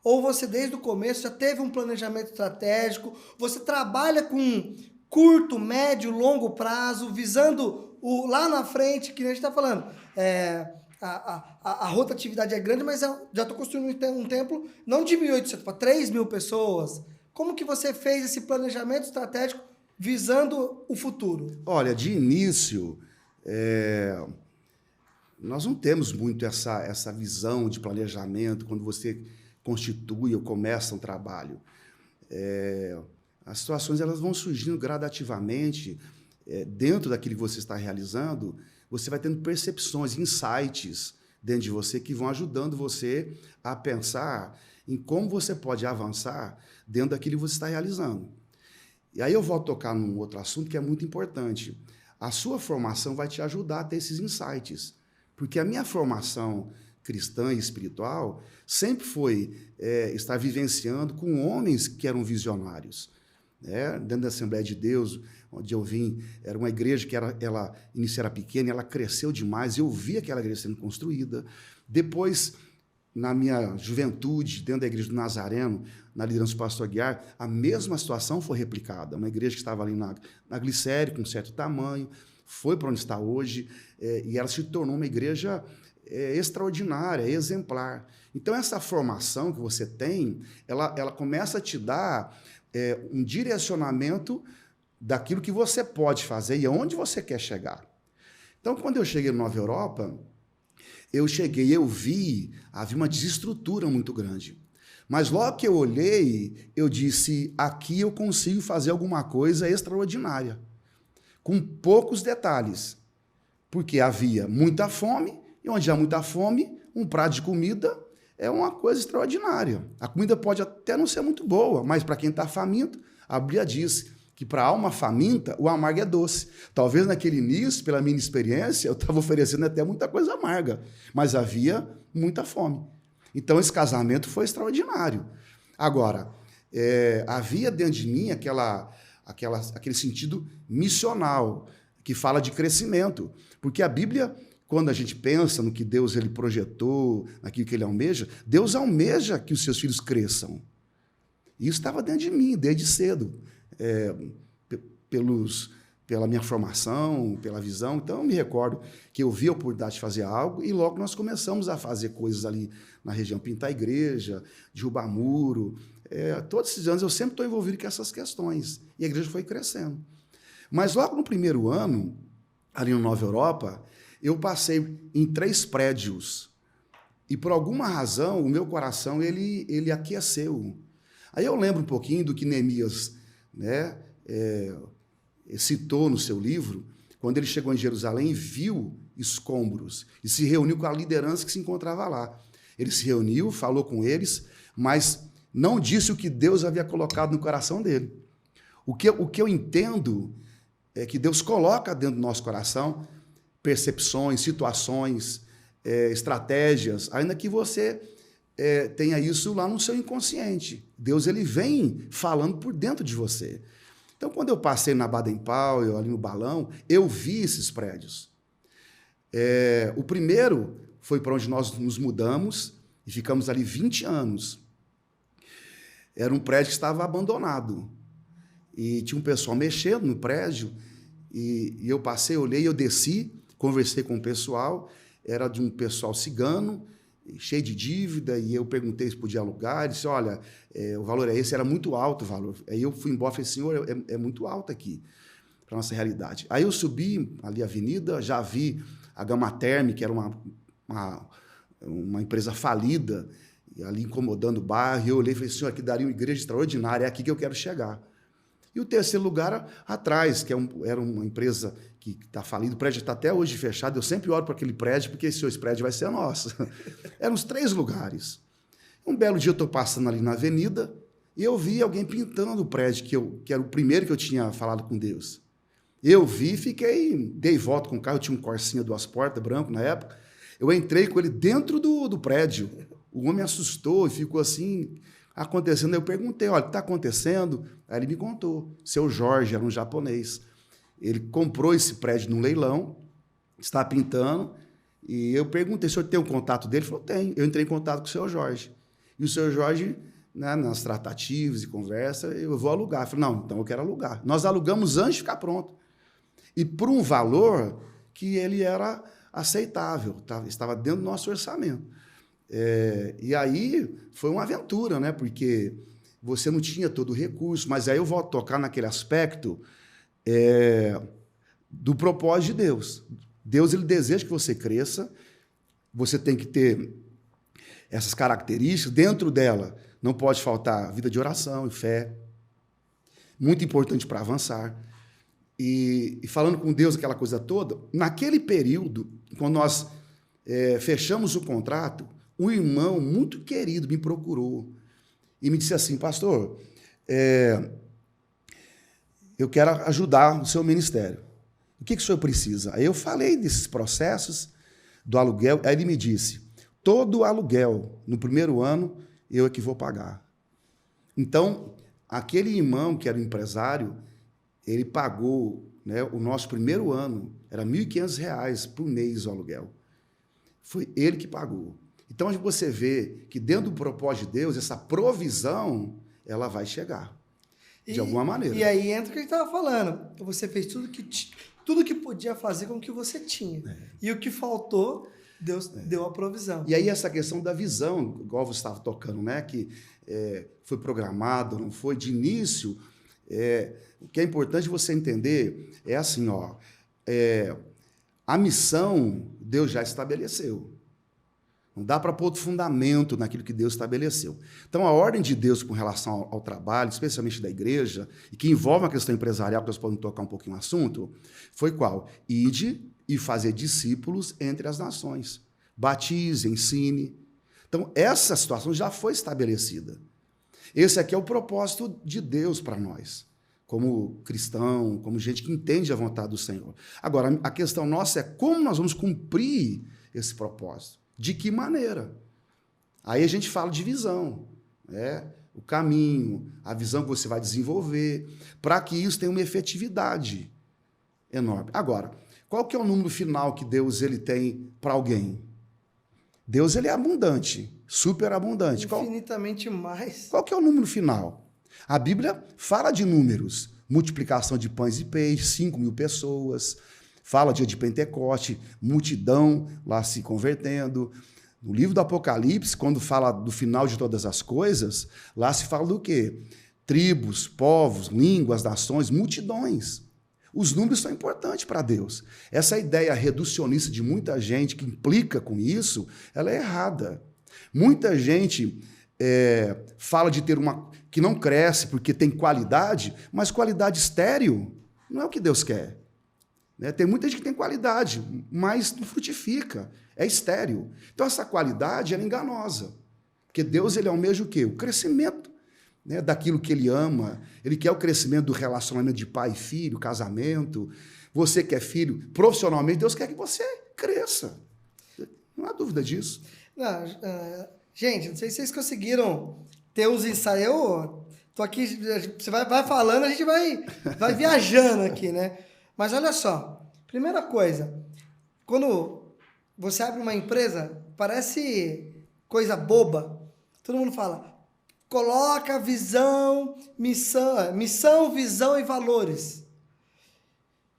ou você desde o começo já teve um planejamento estratégico, você trabalha com curto, médio, longo prazo, visando lá na frente, que a gente está falando, a rotatividade é grande, mas já estou construindo um templo não de 1.800 para 3.000 pessoas. Como que você fez esse planejamento estratégico visando o futuro? Olha, de início, nós não temos muito essa visão de planejamento quando você constitui ou começa um trabalho. As situações elas vão surgindo gradativamente. Dentro daquilo que você está realizando, você vai tendo percepções, insights dentro de você que vão ajudando você a pensar em como você pode avançar dentro daquilo que você está realizando. E aí eu vou tocar num outro assunto que é muito importante. A sua formação vai te ajudar a ter esses insights, porque a minha formação cristã e espiritual sempre foi estar vivenciando com homens que eram visionários. Dentro da Assembleia de Deus, onde eu vim, era uma igreja que ela início era pequena, ela cresceu demais, eu vi aquela igreja sendo construída. Depois, na minha juventude, dentro da igreja do Nazareno, na liderança do pastor Aguiar, a mesma situação foi replicada. Uma igreja que estava ali na Glicério, com um certo tamanho, foi para onde está hoje, e ela se tornou uma igreja extraordinária, exemplar. Então, essa formação que você tem, ela começa a te dar um direcionamento daquilo que você pode fazer e aonde você quer chegar. Então, quando eu cheguei no Nova Europa, eu vi, havia uma desestrutura muito grande. Mas logo que eu olhei, eu disse, aqui eu consigo fazer alguma coisa extraordinária, com poucos detalhes, porque havia muita fome, e onde há muita fome, um prato de comida é uma coisa extraordinária. A comida pode até não ser muito boa, mas para quem está faminto, a Bíblia diz que para a alma faminta, o amargo é doce. Talvez naquele início, pela minha experiência, eu estava oferecendo até muita coisa amarga, mas havia muita fome. Então, esse casamento foi extraordinário. Agora, havia dentro de mim aquele sentido missional, que fala de crescimento, porque a Bíblia, quando a gente pensa no que Deus ele projetou, naquilo que ele almeja, Deus almeja que os seus filhos cresçam. Isso estava dentro de mim, desde cedo, pela minha formação, pela visão. Então, eu me recordo que eu vi a oportunidade de fazer algo e logo nós começamos a fazer coisas ali na região, pintar a igreja, derrubar muro. Todos esses anos eu sempre estou envolvido com essas questões. E a igreja foi crescendo. Mas logo no primeiro ano, ali no Nova Europa, eu passei em 3 prédios e, por alguma razão, o meu coração ele aqueceu. Aí eu lembro um pouquinho do que Neemias citou no seu livro, quando ele chegou em Jerusalém, viu escombros e se reuniu com a liderança que se encontrava lá. Ele se reuniu, falou com eles, mas não disse o que Deus havia colocado no coração dele. O que eu entendo é que Deus coloca dentro do nosso coração percepções, situações, estratégias, ainda que você tenha isso lá no seu inconsciente. Deus ele vem falando por dentro de você. Então, quando eu passei na Baden-Powell, ali no Balão, eu vi esses prédios. O primeiro foi para onde nós nos mudamos e ficamos ali 20 anos. Era um prédio que estava abandonado. E tinha um pessoal mexendo no prédio, e eu passei, olhei, eu desci, conversei com o pessoal, era de um pessoal cigano, cheio de dívida, e eu perguntei se podia alugar, ele disse, olha, o valor é esse, era muito alto o valor. Aí eu fui embora e falei, senhor, é muito alto aqui para a nossa realidade. Aí eu subi ali a avenida, já vi a Gama Term, que era uma empresa falida, ali incomodando o bairro, e eu olhei e falei, senhor, aqui daria uma igreja extraordinária, é aqui que eu quero chegar. E o terceiro lugar, atrás, que era uma empresa que está falida, o prédio está até hoje fechado, eu sempre olho para aquele prédio, porque esse prédio vai ser nosso. Eram os 3 lugares. Um belo dia eu estou passando ali na avenida, e eu vi alguém pintando o prédio, que era o primeiro que eu tinha falado com Deus. Eu vi, dei volta com o carro, eu tinha um Corsinha 2 portas, branco na época, eu entrei com ele dentro do prédio. O homem assustou e ficou assim, acontecendo. Eu perguntei, olha, o que está acontecendo? Aí ele me contou. Seu Jorge era um japonês. Ele comprou esse prédio num leilão, está pintando, e eu perguntei, o senhor tem um contato dele? Ele falou, tem. Eu entrei em contato com o seu Jorge. E o seu Jorge, né, nas tratativas e conversa, eu vou alugar. Eu falei, não, então eu quero alugar. Nós alugamos antes de ficar pronto. E por um valor que ele era aceitável, estava dentro do nosso orçamento. E aí foi uma aventura, né? Porque você não tinha todo o recurso, mas aí eu vou tocar naquele aspecto do propósito de Deus. Deus, ele deseja que você cresça, você tem que ter essas características, dentro dela não pode faltar vida de oração e fé, muito importante para avançar. E falando com Deus, aquela coisa toda, naquele período, quando nós fechamos o contrato, um irmão muito querido me procurou e me disse assim, pastor, eu quero ajudar o seu ministério. O que o senhor precisa? Aí eu falei desses processos do aluguel, aí ele me disse, todo o aluguel no primeiro ano eu é que vou pagar. Então, aquele irmão que era um empresário, ele pagou, né, o nosso primeiro ano, era R$ 1.500 por mês o aluguel. Foi ele que pagou. Então, você vê que dentro do propósito de Deus, essa provisão, ela vai chegar, de alguma maneira. E aí entra o que a gente estava falando. Você fez tudo que podia fazer com o que você tinha. E o que faltou, Deus deu a provisão. E aí essa questão da visão, igual você estava tocando, né, que foi programado, não foi, de início, o que é importante você entender é assim, a missão Deus já estabeleceu. Não dá para pôr outro fundamento naquilo que Deus estabeleceu. Então, a ordem de Deus com relação ao trabalho, especialmente da igreja, e que envolve uma questão empresarial, que nós podemos tocar um pouquinho no assunto, foi qual? Ide e fazer discípulos entre as nações. Batize, ensine. Então, essa situação já foi estabelecida. Esse aqui é o propósito de Deus para nós, como cristão, como gente que entende a vontade do Senhor. Agora, a questão nossa é como nós vamos cumprir esse propósito. De que maneira? Aí a gente fala de visão, o caminho, a visão que você vai desenvolver, para que isso tenha uma efetividade enorme. Agora, qual que é o número final que Deus ele tem para alguém? Deus ele é abundante, super abundante. Infinitamente mais. Qual que é o número final? A Bíblia fala de números, multiplicação de pães e peixes, 5.000 pessoas, fala dia de Pentecoste, multidão lá se convertendo. No livro do Apocalipse, quando fala do final de todas as coisas, lá se fala do quê? Tribos, povos, línguas, nações, multidões. Os números são importantes para Deus. Essa ideia reducionista de muita gente que implica com isso, ela é errada. Muita gente fala de ter que não cresce porque tem qualidade, mas qualidade estéril não é o que Deus quer. Tem muita gente que tem qualidade, mas não frutifica, é estéril. Então, essa qualidade é enganosa, porque Deus ele almeja o quê? O crescimento, daquilo que ele ama, ele quer o crescimento do relacionamento de pai e filho, casamento. Você que é filho, profissionalmente, Deus quer que você cresça. Não há dúvida disso. Não, gente, não sei se vocês conseguiram ter os ensaios. Eu tô aqui, você vai falando, a gente vai viajando aqui, né? Mas olha só, primeira coisa, quando você abre uma empresa, parece coisa boba. Todo mundo fala, coloca visão, missão, visão e valores.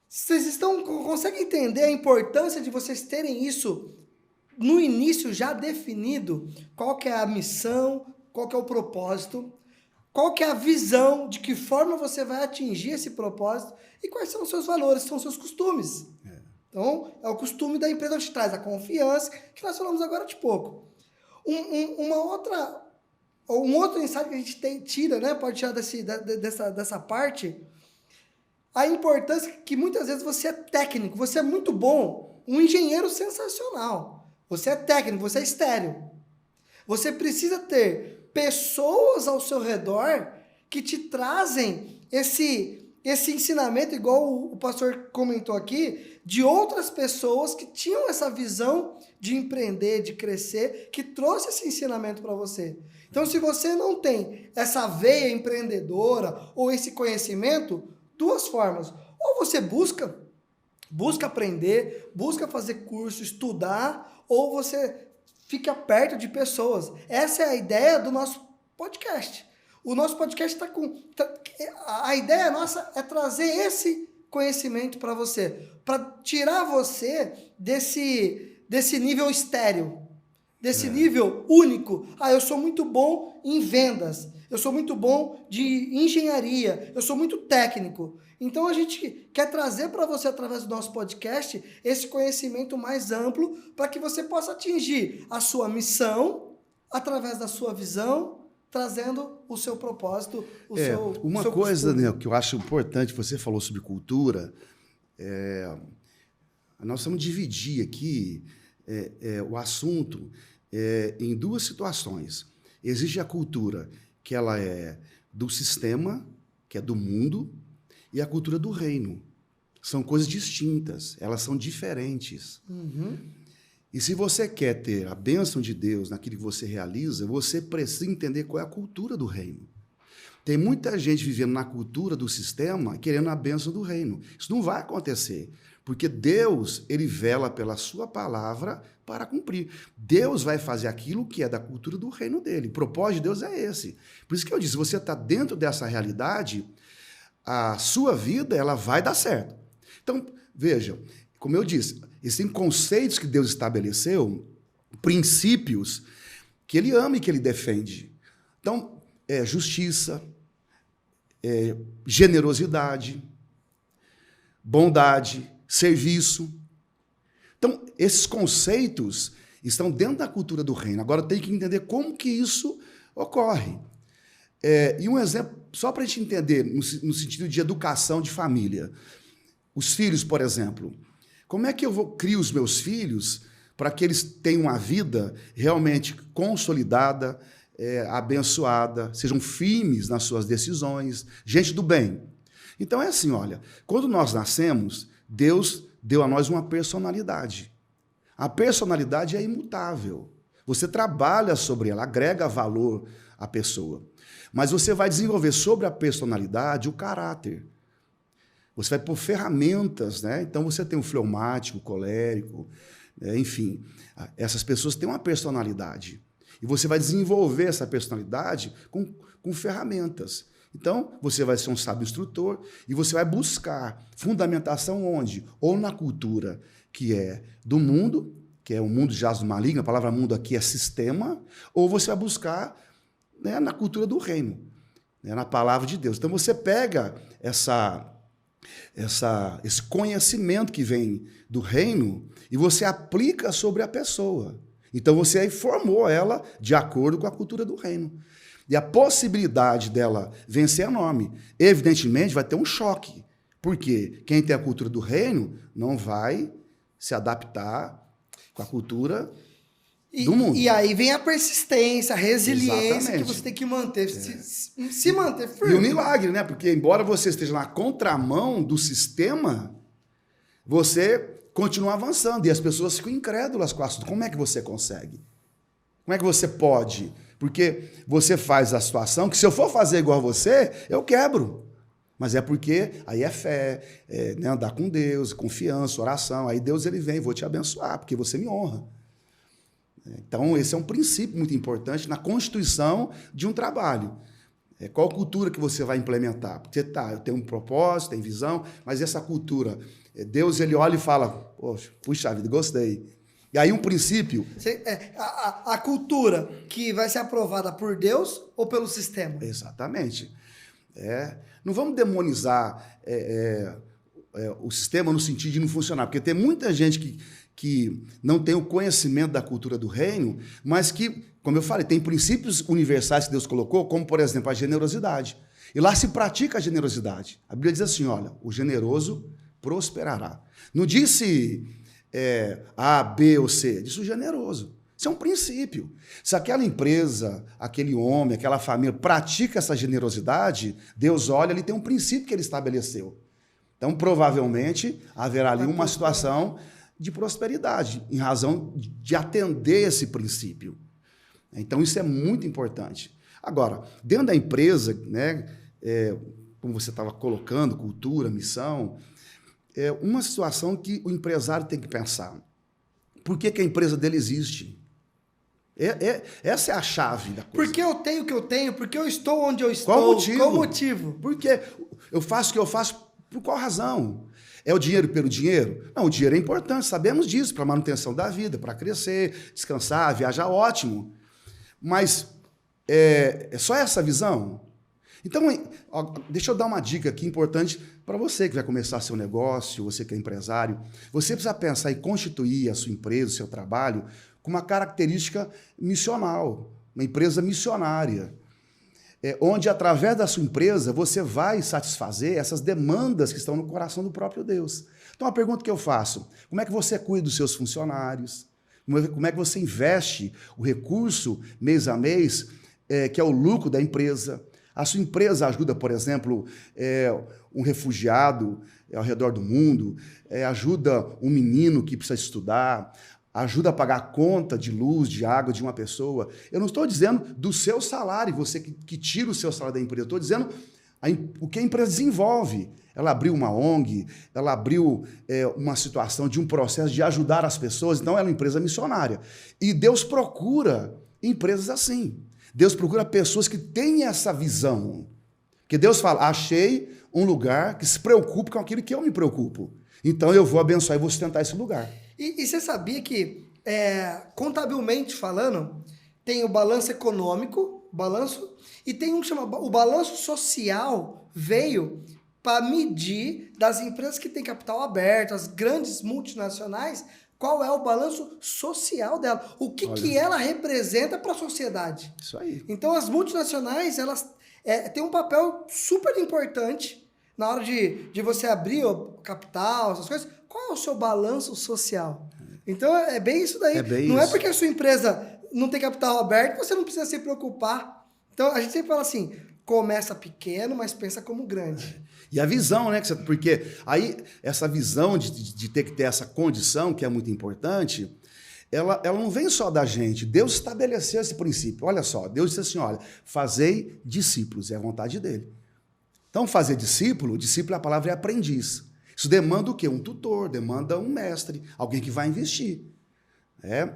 Vocês conseguem entender a importância de vocês terem isso no início já definido qual que é a missão, qual que é o propósito, qual que é a visão, de que forma você vai atingir esse propósito e quais são os seus valores, são os seus costumes. Então, é o costume da empresa que te traz a confiança, que nós falamos agora de pouco. Um outro insight que a gente tira, né, pode tirar dessa parte, a importância que muitas vezes você é técnico, você é muito bom, um engenheiro sensacional, você é técnico, você é estéril. Você precisa ter pessoas ao seu redor que te trazem esse ensinamento, igual o pastor comentou aqui, de outras pessoas que tinham essa visão de empreender, de crescer, que trouxe esse ensinamento para você. Então, se você não tem essa veia empreendedora ou esse conhecimento, duas formas. Ou você busca aprender, busca fazer curso, estudar, ou você fica perto de pessoas. Essa é a ideia do nosso podcast. O nosso podcast está com... A ideia nossa é trazer esse conhecimento para você, para tirar você desse nível estéril, desse nível único. Eu sou muito bom em vendas, eu sou muito bom de engenharia, eu sou muito técnico. Então a gente quer trazer para você, através do nosso podcast, esse conhecimento mais amplo, para que você possa atingir a sua missão, através da sua visão, trazendo o seu propósito, uma coisa, Daniel, que eu acho importante, você falou sobre cultura, nós vamos dividir aqui o assunto em duas situações. Existe a cultura que ela é do sistema, que é do mundo, e a cultura do reino. São coisas distintas, elas são diferentes. Uhum. E se você quer ter a bênção de Deus naquilo que você realiza, você precisa entender qual é a cultura do reino. Tem muita gente vivendo na cultura do sistema, querendo a bênção do reino. Isso não vai acontecer, porque Deus, ele vela pela sua palavra para cumprir. Deus vai fazer aquilo que é da cultura do reino dele. O propósito de Deus é esse. Por isso que eu disse, se você está dentro dessa realidade, a sua vida ela vai dar certo. Então, veja, como eu disse, existem conceitos que Deus estabeleceu, princípios que ele ama e que ele defende. Então, justiça, generosidade, bondade, serviço. Então, esses conceitos estão dentro da cultura do reino. Agora, tem que entender como que isso ocorre. E um exemplo, só para a gente entender, no sentido de educação de família. Os filhos, por exemplo. Como é que eu criar os meus filhos para que eles tenham uma vida realmente consolidada, abençoada, sejam firmes nas suas decisões, gente do bem? Então é assim, olha, quando nós nascemos, Deus deu a nós uma personalidade. A personalidade é imutável. Você trabalha sobre ela, agrega valor à pessoa. Mas você vai desenvolver sobre a personalidade o caráter. Você vai pôr ferramentas, né? Então você tem o fleumático, o colérico, enfim. Essas pessoas têm uma personalidade. E você vai desenvolver essa personalidade com ferramentas. Então, você vai ser um sábio instrutor e você vai buscar fundamentação onde? Ou na cultura que é do mundo, que é o mundo jaz do maligno, a palavra mundo aqui é sistema, ou você vai buscar, né, na cultura do reino, né, na palavra de Deus. Então, você pega esse conhecimento que vem do reino e você aplica sobre a pessoa. Então, você aí formou ela de acordo com a cultura do reino. E a possibilidade dela vencer é enorme. Evidentemente, vai ter um choque. Por quê? Quem tem a cultura do reino não vai se adaptar com a cultura do mundo. E aí vem a persistência, a resiliência. Exatamente. Que você tem que manter, se manter firme. E o milagre, né? Porque embora você esteja na contramão do sistema, você continua avançando. E as pessoas ficam incrédulas com o assunto. Como é que você consegue? Como é que você pode? Porque você faz a situação que se eu for fazer igual a você, eu quebro. Mas é porque aí é fé, né, andar com Deus, confiança, oração. Aí Deus ele vem, vou te abençoar, porque você me honra. Então, esse é um princípio muito importante na constituição de um trabalho. Qual cultura que você vai implementar? Porque eu tenho um propósito, tem visão, mas essa cultura, Deus ele olha e fala, poxa, puxa vida, gostei. E aí um princípio... A cultura que vai ser aprovada por Deus ou pelo sistema? Exatamente. Não vamos demonizar o sistema no sentido de não funcionar, porque tem muita gente que não tem o conhecimento da cultura do reino, mas que, como eu falei, tem princípios universais que Deus colocou, como, por exemplo, a generosidade. E lá se pratica a generosidade. A Bíblia diz assim, olha, o generoso prosperará. Não disse A, B ou C, disse o generoso. Isso é um princípio. Se aquela empresa, aquele homem, aquela família pratica essa generosidade, Deus olha, ele tem um princípio que ele estabeleceu. Então, provavelmente, haverá ali uma situação de prosperidade, em razão de atender esse princípio. Então, isso é muito importante. Agora, dentro da empresa, né, como você estava colocando, cultura, missão, é uma situação que o empresário tem que pensar. Por que a empresa dele existe? Essa é a chave da coisa. Por que eu tenho o que eu tenho? Por que eu estou onde eu estou? Qual motivo? Qual motivo? Porque eu faço o que eu faço por qual razão? É o dinheiro pelo dinheiro? Não, o dinheiro é importante, sabemos disso, para a manutenção da vida, para crescer, descansar, viajar, ótimo. Mas é só essa visão? Então, deixa eu dar uma dica aqui importante para você que vai começar seu negócio, você que é empresário. Você precisa pensar em constituir a sua empresa, o seu trabalho, com uma característica missional, uma empresa missionária, onde, através da sua empresa, você vai satisfazer essas demandas que estão no coração do próprio Deus. Então, a pergunta que eu faço, como é que você cuida dos seus funcionários? Como é que você investe o recurso, mês a mês, que é o lucro da empresa? A sua empresa ajuda, por exemplo, um refugiado ao redor do mundo, ajuda um menino que precisa estudar, ajuda a pagar a conta de luz, de água de uma pessoa. Eu não estou dizendo do seu salário, você que tira o seu salário da empresa. Eu estou dizendo o que a empresa desenvolve. Ela abriu uma ONG, ela abriu uma situação de um processo de ajudar as pessoas. Então, ela é uma empresa missionária. E Deus procura empresas assim. Deus procura pessoas que têm essa visão. Porque Deus fala, achei um lugar que se preocupe com aquilo que eu me preocupo. Então, eu vou abençoar e vou sustentar esse lugar. E você sabia que, contabilmente falando, tem o balanço econômico, e tem um que chama o balanço social, veio para medir das empresas que têm capital aberto, as grandes multinacionais, qual é o balanço social dela, o que ela representa para a sociedade. Isso aí. Então, as multinacionais, elas têm um papel super importante na hora de você abrir o capital, essas coisas. Qual é o seu balanço social? Então, é bem isso daí. Não é porque a sua empresa não tem capital aberto que você não precisa se preocupar. Então, a gente sempre fala assim, começa pequeno, mas pensa como grande. E a visão, né? Porque aí, essa visão de ter que ter essa condição, que é muito importante, ela não vem só da gente. Deus estabeleceu esse princípio. Olha só, Deus disse assim, olha, fazei discípulos, é a vontade dele. Então, fazer discípulo a palavra é aprendiz. Isso demanda o quê? Um tutor, demanda um mestre, alguém que vai investir.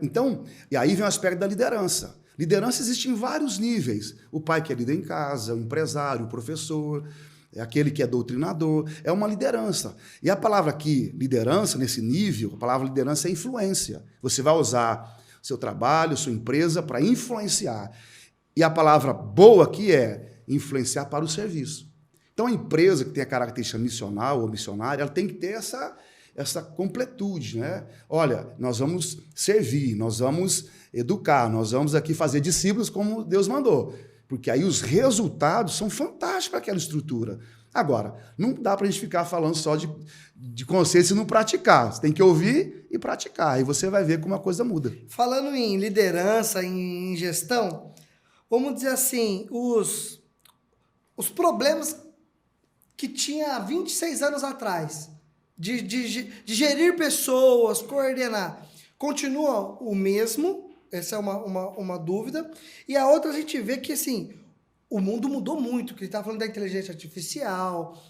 Então, e aí vem o aspecto da liderança. Liderança existe em vários níveis. O pai que é líder em casa, o empresário, o professor, aquele que é doutrinador, é uma liderança. E a palavra aqui, liderança, nesse nível, a palavra liderança é influência. Você vai usar seu trabalho, sua empresa para influenciar. E a palavra boa aqui é influenciar para o serviço. Então, a empresa que tem a característica missional ou missionária, ela tem que ter essa completude, né? Olha, nós vamos servir, nós vamos educar, nós vamos aqui fazer discípulos como Deus mandou. Porque aí os resultados são fantásticos para aquela estrutura. Agora, não dá para a gente ficar falando só de conceito e não praticar. Você tem que ouvir e praticar. Aí você vai ver como a coisa muda. Falando em liderança, em gestão, vamos dizer assim, os problemas que tinha 26 anos atrás, de gerir pessoas, coordenar, continua o mesmo, essa é uma dúvida, e a outra a gente vê que, assim, o mundo mudou muito, que ele está falando da inteligência artificial,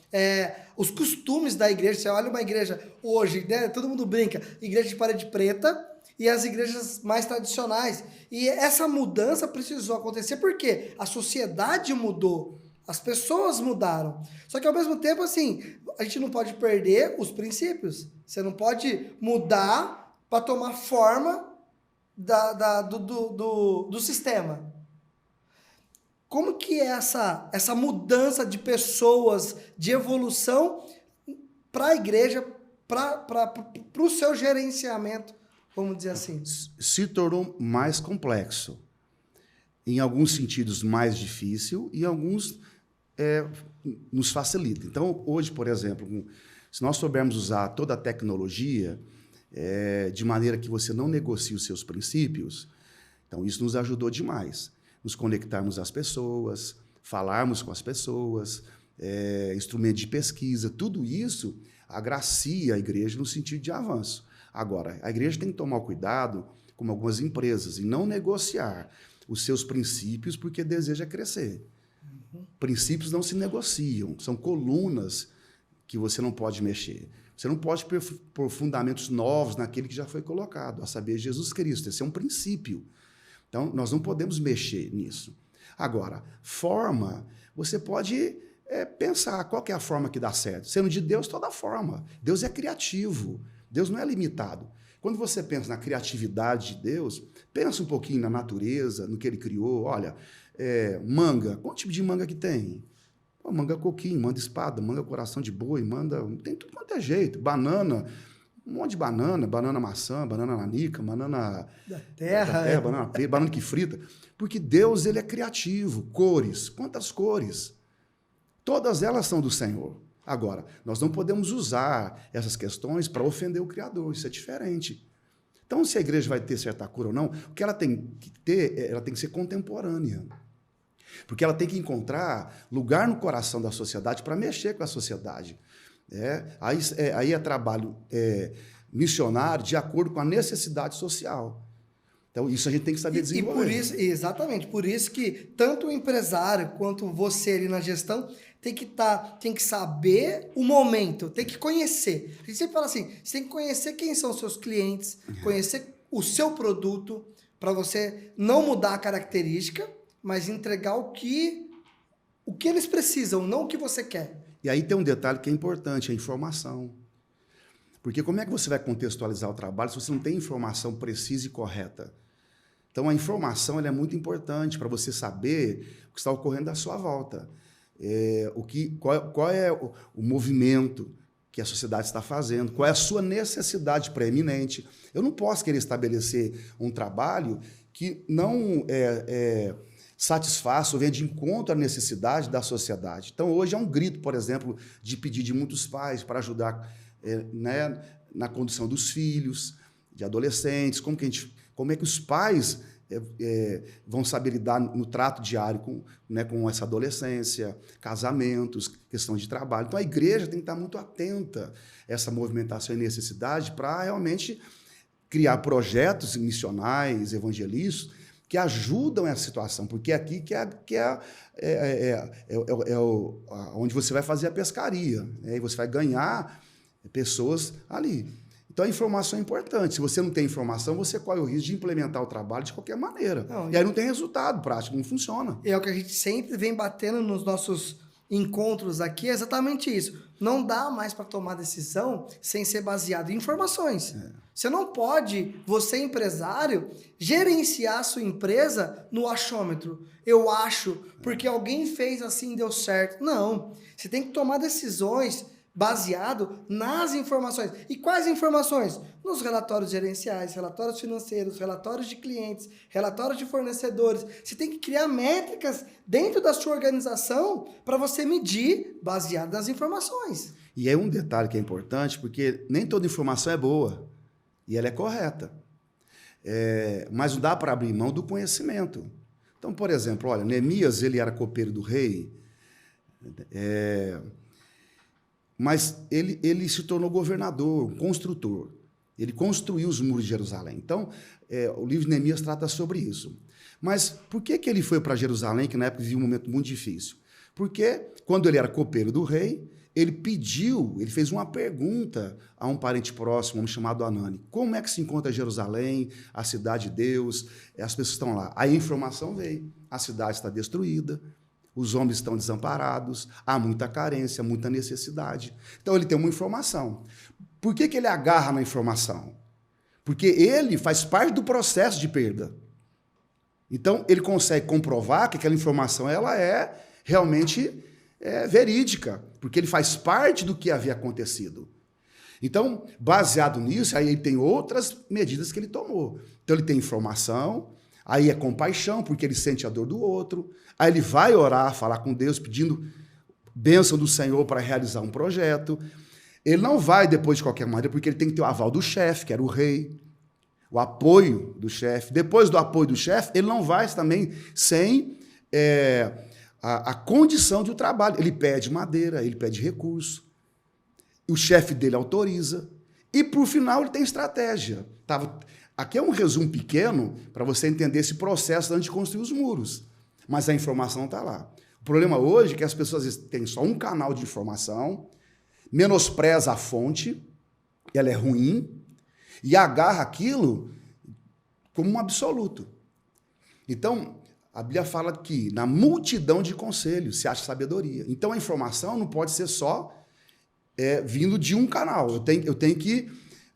os costumes da igreja, você olha uma igreja hoje, né, todo mundo brinca, igreja de parede preta, e as igrejas mais tradicionais, e essa mudança precisou acontecer porque a sociedade mudou, as pessoas mudaram. Só que, ao mesmo tempo, assim, a gente não pode perder os princípios. Você não pode mudar para tomar forma do sistema. Como que é essa mudança de pessoas, de evolução para a igreja, para o seu gerenciamento, vamos dizer assim? Se tornou mais complexo. Em alguns sentidos, mais difícil, e em alguns nos facilita. Então, hoje, por exemplo, se nós soubermos usar toda a tecnologia de maneira que você não negocie os seus princípios, então isso nos ajudou demais. Nos conectarmos às pessoas, falarmos com as pessoas, instrumento de pesquisa, tudo isso agracia a igreja no sentido de avanço. Agora, a igreja tem que tomar cuidado, como algumas empresas, e não negociar os seus princípios porque deseja crescer. Princípios não se negociam, são colunas que você não pode mexer. Você não pode pôr fundamentos novos naquele que já foi colocado, a saber, Jesus Cristo. Esse é um princípio. Então, nós não podemos mexer nisso. Agora, forma, você pode pensar qual que é a forma que dá certo. Sendo de Deus, toda forma. Deus é criativo, Deus não é limitado. Quando você pensa na criatividade de Deus, pensa um pouquinho na natureza, no que ele criou. Olha, manga, qual tipo de manga que tem? Manga coquinho, manga espada, manga coração de boi, tem tudo quanto é jeito. Banana, um monte de banana maçã, banana nanica, banana da terra, banana preta, banana que frita. Porque Deus, ele é criativo. Cores, quantas cores? Todas elas são do Senhor. Agora, nós não podemos usar essas questões para ofender o Criador, isso é diferente. Então, se a igreja vai ter certa cura ou não, o que ela tem que ter, ela tem que ser contemporânea. Porque ela tem que encontrar lugar no coração da sociedade para mexer com a sociedade. Aí é trabalho missionário de acordo com a necessidade social. Então, isso a gente tem que saber desenvolver. E por isso, exatamente, por isso que tanto o empresário quanto você ali na gestão tem que saber o momento, tem que conhecer. A gente sempre fala assim, você tem que conhecer quem são os seus clientes, conhecer o seu produto, para você não mudar a característica, mas entregar o que eles precisam, não o que você quer. E aí tem um detalhe que é importante, a informação. Porque como é que você vai contextualizar o trabalho se você não tem informação precisa e correta? Então, a informação ela é muito importante para você saber o que está ocorrendo à sua volta. Qual é o movimento que a sociedade está fazendo, qual é a sua necessidade preeminente. Eu não posso querer estabelecer um trabalho que não satisfaça ou venha de encontro à necessidade da sociedade. Então, hoje é um grito, por exemplo, de pedir de muitos pais para ajudar na condução dos filhos, de adolescentes, como é que os pais vão saber lidar no trato diário com essa adolescência, casamentos, questão de trabalho. Então, a igreja tem que estar muito atenta a essa movimentação e necessidade para realmente criar projetos missionais, evangelistas, que ajudam essa situação, porque é aqui onde você vai fazer a pescaria, né? E você vai ganhar pessoas ali. Então, a informação é importante. Se você não tem informação, você corre o risco de implementar o trabalho de qualquer maneira. E aí não tem resultado prático, não funciona. É o que a gente sempre vem batendo nos nossos encontros aqui, é exatamente isso. Não dá mais para tomar decisão sem ser baseado em informações. Você não pode, você empresário, gerenciar a sua empresa no achômetro. Eu acho, porque alguém fez assim e deu certo. Não. Você tem que tomar decisões baseado nas informações. E quais informações? Nos relatórios gerenciais, relatórios financeiros, relatórios de clientes, relatórios de fornecedores. Você tem que criar métricas dentro da sua organização para você medir baseado nas informações. E aí um detalhe que é importante, porque nem toda informação é boa e ela é correta. Mas não dá para abrir mão do conhecimento. Então, por exemplo, olha, Neemias, ele era copeiro do rei, mas ele se tornou governador, um construtor. Ele construiu os muros de Jerusalém. Então, o livro de Neemias trata sobre isso. Mas por que ele foi para Jerusalém, que na época vivia um momento muito difícil? Porque, quando ele era copeiro do rei, ele fez uma pergunta a um parente próximo, um chamado Anani. Como é que se encontra Jerusalém, a cidade de Deus? As pessoas estão lá. Aí a informação veio. A cidade está destruída. Os homens estão desamparados, há muita carência, muita necessidade. Então, ele tem uma informação. Por que ele agarra na informação? Porque ele faz parte do processo de perda. Então, ele consegue comprovar que aquela informação ela é realmente verídica, porque ele faz parte do que havia acontecido. Então, baseado nisso, aí ele tem outras medidas que ele tomou. Então, ele tem informação, aí é compaixão, porque ele sente a dor do outro, aí ele vai orar, falar com Deus, pedindo bênção do Senhor para realizar um projeto. Ele não vai depois de qualquer maneira, porque ele tem que ter o aval do chefe, que era o rei, o apoio do chefe. Depois do apoio do chefe, ele não vai também sem a condição do trabalho. Ele pede madeira, ele pede recurso. O chefe dele autoriza. E, por final, ele tem estratégia. Aqui é um resumo pequeno para você entender esse processo antes de construir os muros. Mas a informação está lá. O problema hoje é que as pessoas têm só um canal de informação, menospreza a fonte, ela é ruim, e agarra aquilo como um absoluto. Então, a Bíblia fala que na multidão de conselhos se acha sabedoria. Então, a informação não pode ser só vindo de um canal. Eu tenho que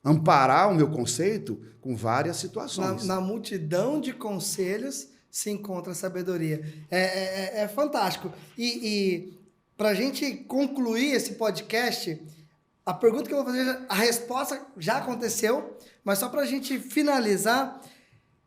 amparar o meu conceito com várias situações. Na multidão de conselhos se encontra a sabedoria. É fantástico. E para a gente concluir esse podcast, a pergunta que eu vou fazer, a resposta já aconteceu, mas só para a gente finalizar,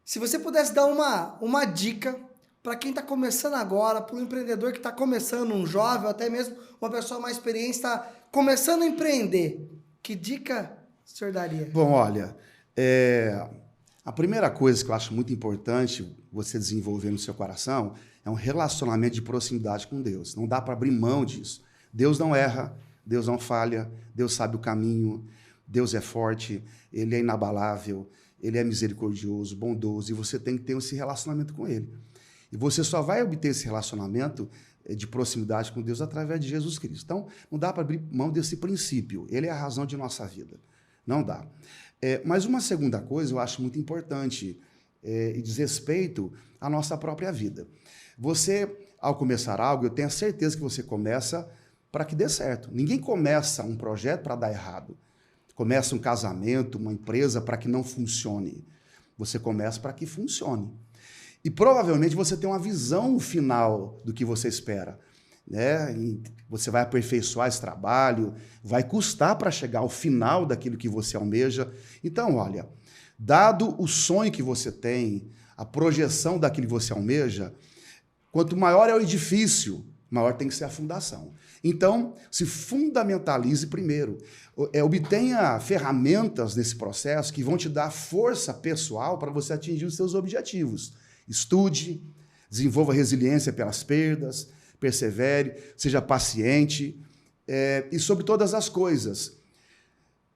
se você pudesse dar uma dica para quem está começando agora, para um empreendedor que está começando, um jovem, ou até mesmo uma pessoa mais experiente está começando a empreender, que dica o senhor daria? Bom, olha, a primeira coisa que eu acho muito importante você desenvolver no seu coração é um relacionamento de proximidade com Deus. Não dá para abrir mão disso. Deus não erra, Deus não falha, Deus sabe o caminho, Deus é forte, Ele é inabalável, Ele é misericordioso, bondoso, e você tem que ter esse relacionamento com Ele. E você só vai obter esse relacionamento de proximidade com Deus através de Jesus Cristo. Então, não dá para abrir mão desse princípio. Ele é a razão de nossa vida. Não dá. Mas uma segunda coisa eu acho muito importante e diz respeito à nossa própria vida. Você, ao começar algo, eu tenho a certeza que você começa para que dê certo. Ninguém começa um projeto para dar errado. Começa um casamento, uma empresa para que não funcione. Você começa para que funcione. E provavelmente você tem uma visão final do que você espera, né? E você vai aperfeiçoar esse trabalho, vai custar para chegar ao final daquilo que você almeja. Então, olha, dado o sonho que você tem, a projeção daquilo que você almeja, quanto maior é o edifício, maior tem que ser a fundação. Então, se fundamentalize primeiro. Obtenha ferramentas nesse processo que vão te dar força pessoal para você atingir os seus objetivos. Estude, desenvolva resiliência pelas perdas, persevere, seja paciente e, sobre todas as coisas,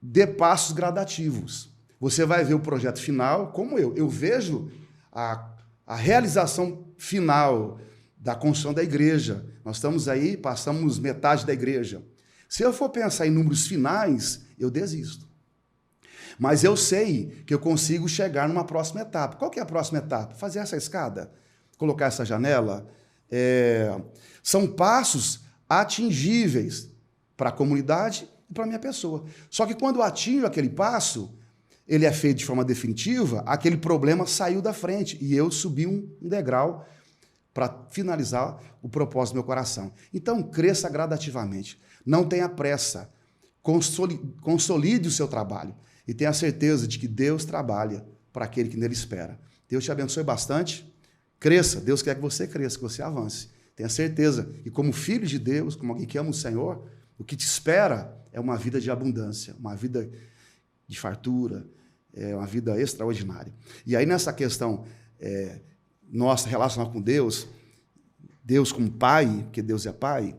dê passos gradativos. Você vai ver o projeto final, como eu vejo a realização final da construção da igreja. Nós estamos aí, passamos metade da igreja. Se eu for pensar em números finais, eu desisto. Mas eu sei que eu consigo chegar numa próxima etapa. Qual que é a próxima etapa? Fazer essa escada, colocar essa janela. São passos atingíveis para a comunidade e para a minha pessoa. Só que quando eu atingo aquele passo, ele é feito de forma definitiva, aquele problema saiu da frente e eu subi um degrau para finalizar o propósito do meu coração. Então, cresça gradativamente. Não tenha pressa. Consolide o seu trabalho. E tenha certeza de que Deus trabalha para aquele que nele espera. Deus te abençoe bastante. Cresça. Deus quer que você cresça, que você avance. Tenha certeza que, como filho de Deus, como alguém que ama o Senhor, o que te espera é uma vida de abundância, uma vida de fartura, uma vida extraordinária. E aí, nessa questão nossa relacionar com Deus, Deus como pai, porque Deus é pai,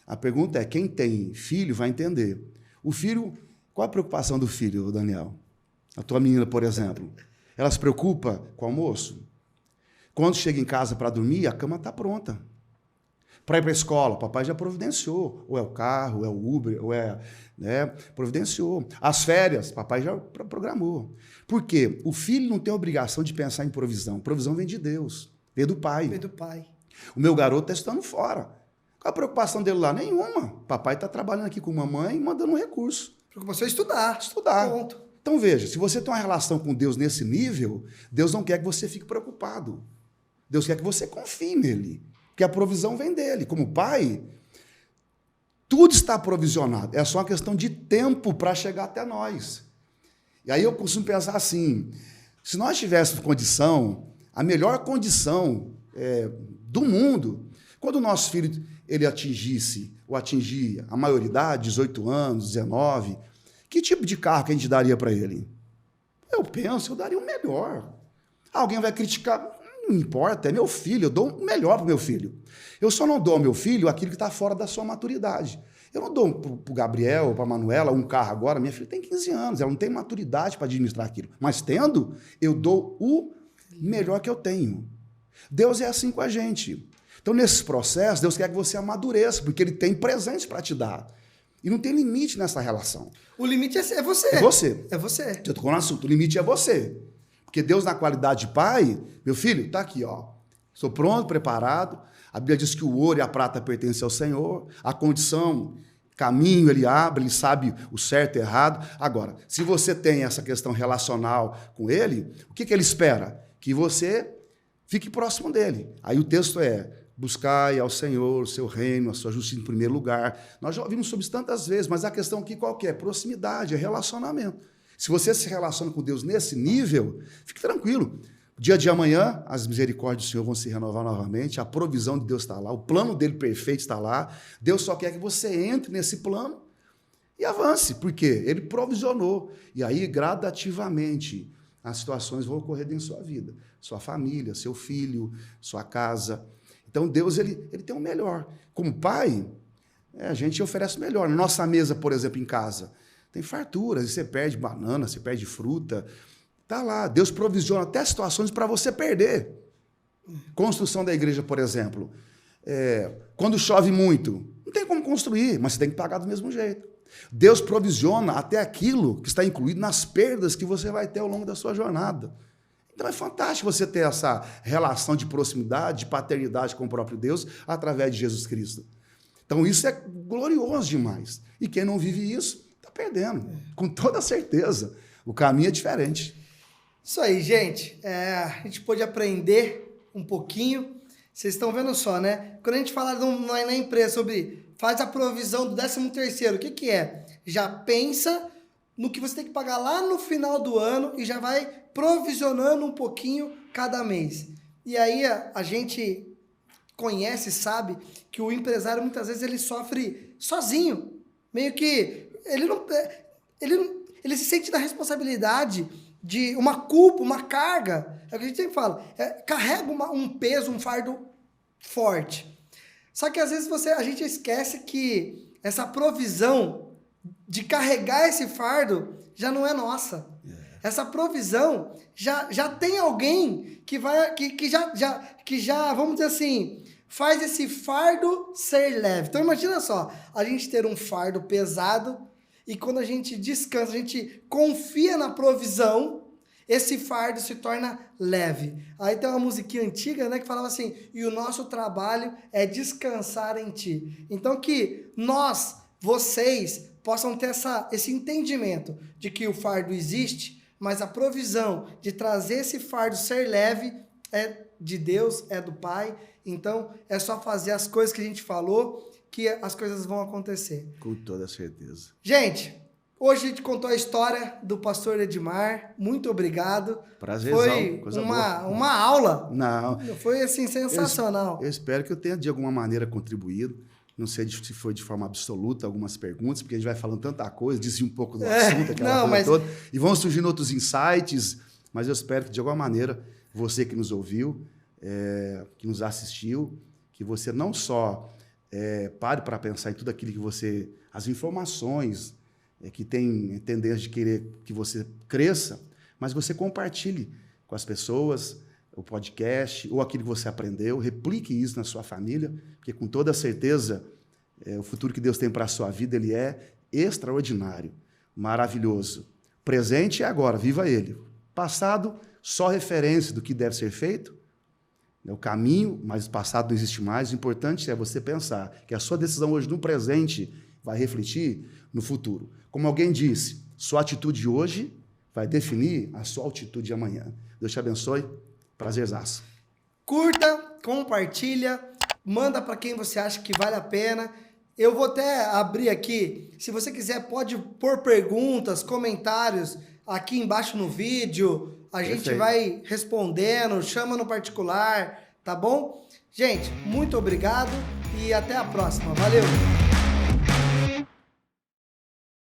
a pergunta é, quem tem filho vai entender. O filho, qual a preocupação do filho, Daniel? A tua menina, por exemplo, ela se preocupa com o almoço? Quando chega em casa para dormir, a cama está pronta. Para ir para a escola, o papai já providenciou. Ou é o carro, ou é o Uber, ou providenciou. As férias, papai já programou. Por quê? O filho não tem obrigação de pensar em provisão. Provisão vem de Deus, vem do pai. Vem do pai. O meu garoto está estudando fora. Qual a preocupação dele lá? Nenhuma. Papai está trabalhando aqui com mamãe e mandando um recurso. Preocupação é estudar. Estudar. Ponto. Então veja, se você tem uma relação com Deus nesse nível, Deus não quer que você fique preocupado. Deus quer que você confie nele, porque a provisão vem dele. Como pai, tudo está provisionado, é só uma questão de tempo para chegar até nós. E aí eu costumo pensar assim, se nós tivéssemos condição, a melhor condição do mundo, quando o nosso filho ele atingia a maioridade, 18 anos, 19, que tipo de carro que a gente daria para ele? Eu daria o melhor. Alguém vai criticar, não importa, é meu filho, eu dou o melhor para o meu filho. Eu só não dou ao meu filho aquilo que está fora da sua maturidade. Eu não dou para o Gabriel, para a Manuela, um carro agora, minha filha tem 15 anos, ela não tem maturidade para administrar aquilo. Mas tendo, eu dou o melhor que eu tenho. Deus é assim com a gente. Então, nesses processos, Deus quer que você amadureça, porque Ele tem presentes para te dar. E não tem limite nessa relação. O limite é você. É você. É você. Eu estou no assunto, o limite é você. Porque Deus, na qualidade de pai, meu filho, está aqui, ó. Estou pronto, preparado. A Bíblia diz que o ouro e a prata pertencem ao Senhor. A condição, caminho, Ele abre, Ele sabe o certo e errado. Agora, se você tem essa questão relacional com Ele, o que Ele espera? Que você fique próximo dEle. Aí o texto é: buscai ao Senhor o seu reino, a sua justiça em primeiro lugar. Nós já ouvimos sobre isso tantas vezes, mas a questão aqui qual que é? Proximidade, é relacionamento. Se você se relaciona com Deus nesse nível, fique tranquilo. Dia de amanhã, as misericórdias do Senhor vão se renovar novamente, a provisão de Deus está lá, o plano dele perfeito está lá. Deus só quer que você entre nesse plano e avance, porque ele provisionou. E aí, gradativamente, as situações vão ocorrer dentro da sua vida. Sua família, seu filho, sua casa. Então, Deus ele tem o melhor. Como pai, a gente oferece o melhor. Na nossa mesa, por exemplo, em casa, tem farturas, e você perde banana, você perde fruta. Está lá. Deus provisiona até situações para você perder. Construção da igreja, por exemplo. Quando chove muito, não tem como construir, mas você tem que pagar do mesmo jeito. Deus provisiona até aquilo que está incluído nas perdas que você vai ter ao longo da sua jornada. Então é fantástico você ter essa relação de proximidade, de paternidade com o próprio Deus através de Jesus Cristo. Então isso é glorioso demais. E quem não vive isso, está perdendo, com toda certeza. O caminho é diferente. Isso aí, gente. A gente pôde aprender um pouquinho. Vocês estão vendo só, né? Quando a gente fala na empresa sobre faz a provisão do 13º, o que é? Já pensa no que você tem que pagar lá no final do ano e já vai provisionando um pouquinho cada mês. E aí a gente conhece, sabe, que o empresário muitas vezes ele sofre sozinho. Meio que ele se sente na responsabilidade de uma culpa, uma carga. É o que a gente sempre fala. Carrega um peso, um fardo forte. Só que às vezes a gente esquece que essa provisão de carregar esse fardo já não é nossa. Essa provisão já tem alguém que já, vamos dizer assim, faz esse fardo ser leve. Então imagina só, a gente ter um fardo pesado e quando a gente descansa, a gente confia na provisão, esse fardo se torna leve. Aí tem uma musiquinha antiga, né, que falava assim, e o nosso trabalho é descansar em ti. Então que vocês possam ter esse entendimento de que o fardo existe, mas a provisão de trazer esse fardo ser leve é de Deus, é do Pai. Então é só fazer as coisas que a gente falou que as coisas vão acontecer. Com toda certeza. Gente, hoje a gente contou a história do pastor Edmar. Muito obrigado. Prazerzão. Foi uma aula. Não. Foi assim, sensacional. Eu espero que eu tenha de alguma maneira contribuído. Não sei se foi de forma absoluta algumas perguntas, porque a gente vai falando tanta coisa, desvia um pouco do assunto, aquela coisa toda, e vão surgindo outros insights, mas eu espero que de alguma maneira você que nos ouviu, que nos assistiu, que você não só pare para pensar em tudo aquilo que você, as informações que tem tendência de querer que você cresça, mas você compartilhe com as pessoas o podcast ou aquilo que você aprendeu, replique isso na sua família, porque com toda certeza o futuro que Deus tem para a sua vida, ele é extraordinário, maravilhoso. Presente é agora, viva ele. Passado, só referência do que deve ser feito, o caminho, mas o passado não existe mais. O importante é você pensar que a sua decisão hoje no presente vai refletir no futuro. Como alguém disse, sua atitude hoje vai definir a sua altitude amanhã. Deus te abençoe. Prazerzaço. Curta, compartilha, manda para quem você acha que vale a pena. Eu vou até abrir aqui, se você quiser pode pôr perguntas, comentários aqui embaixo no vídeo, a gente vai respondendo, chama no particular, tá bom? Gente, muito obrigado e até a próxima. Valeu!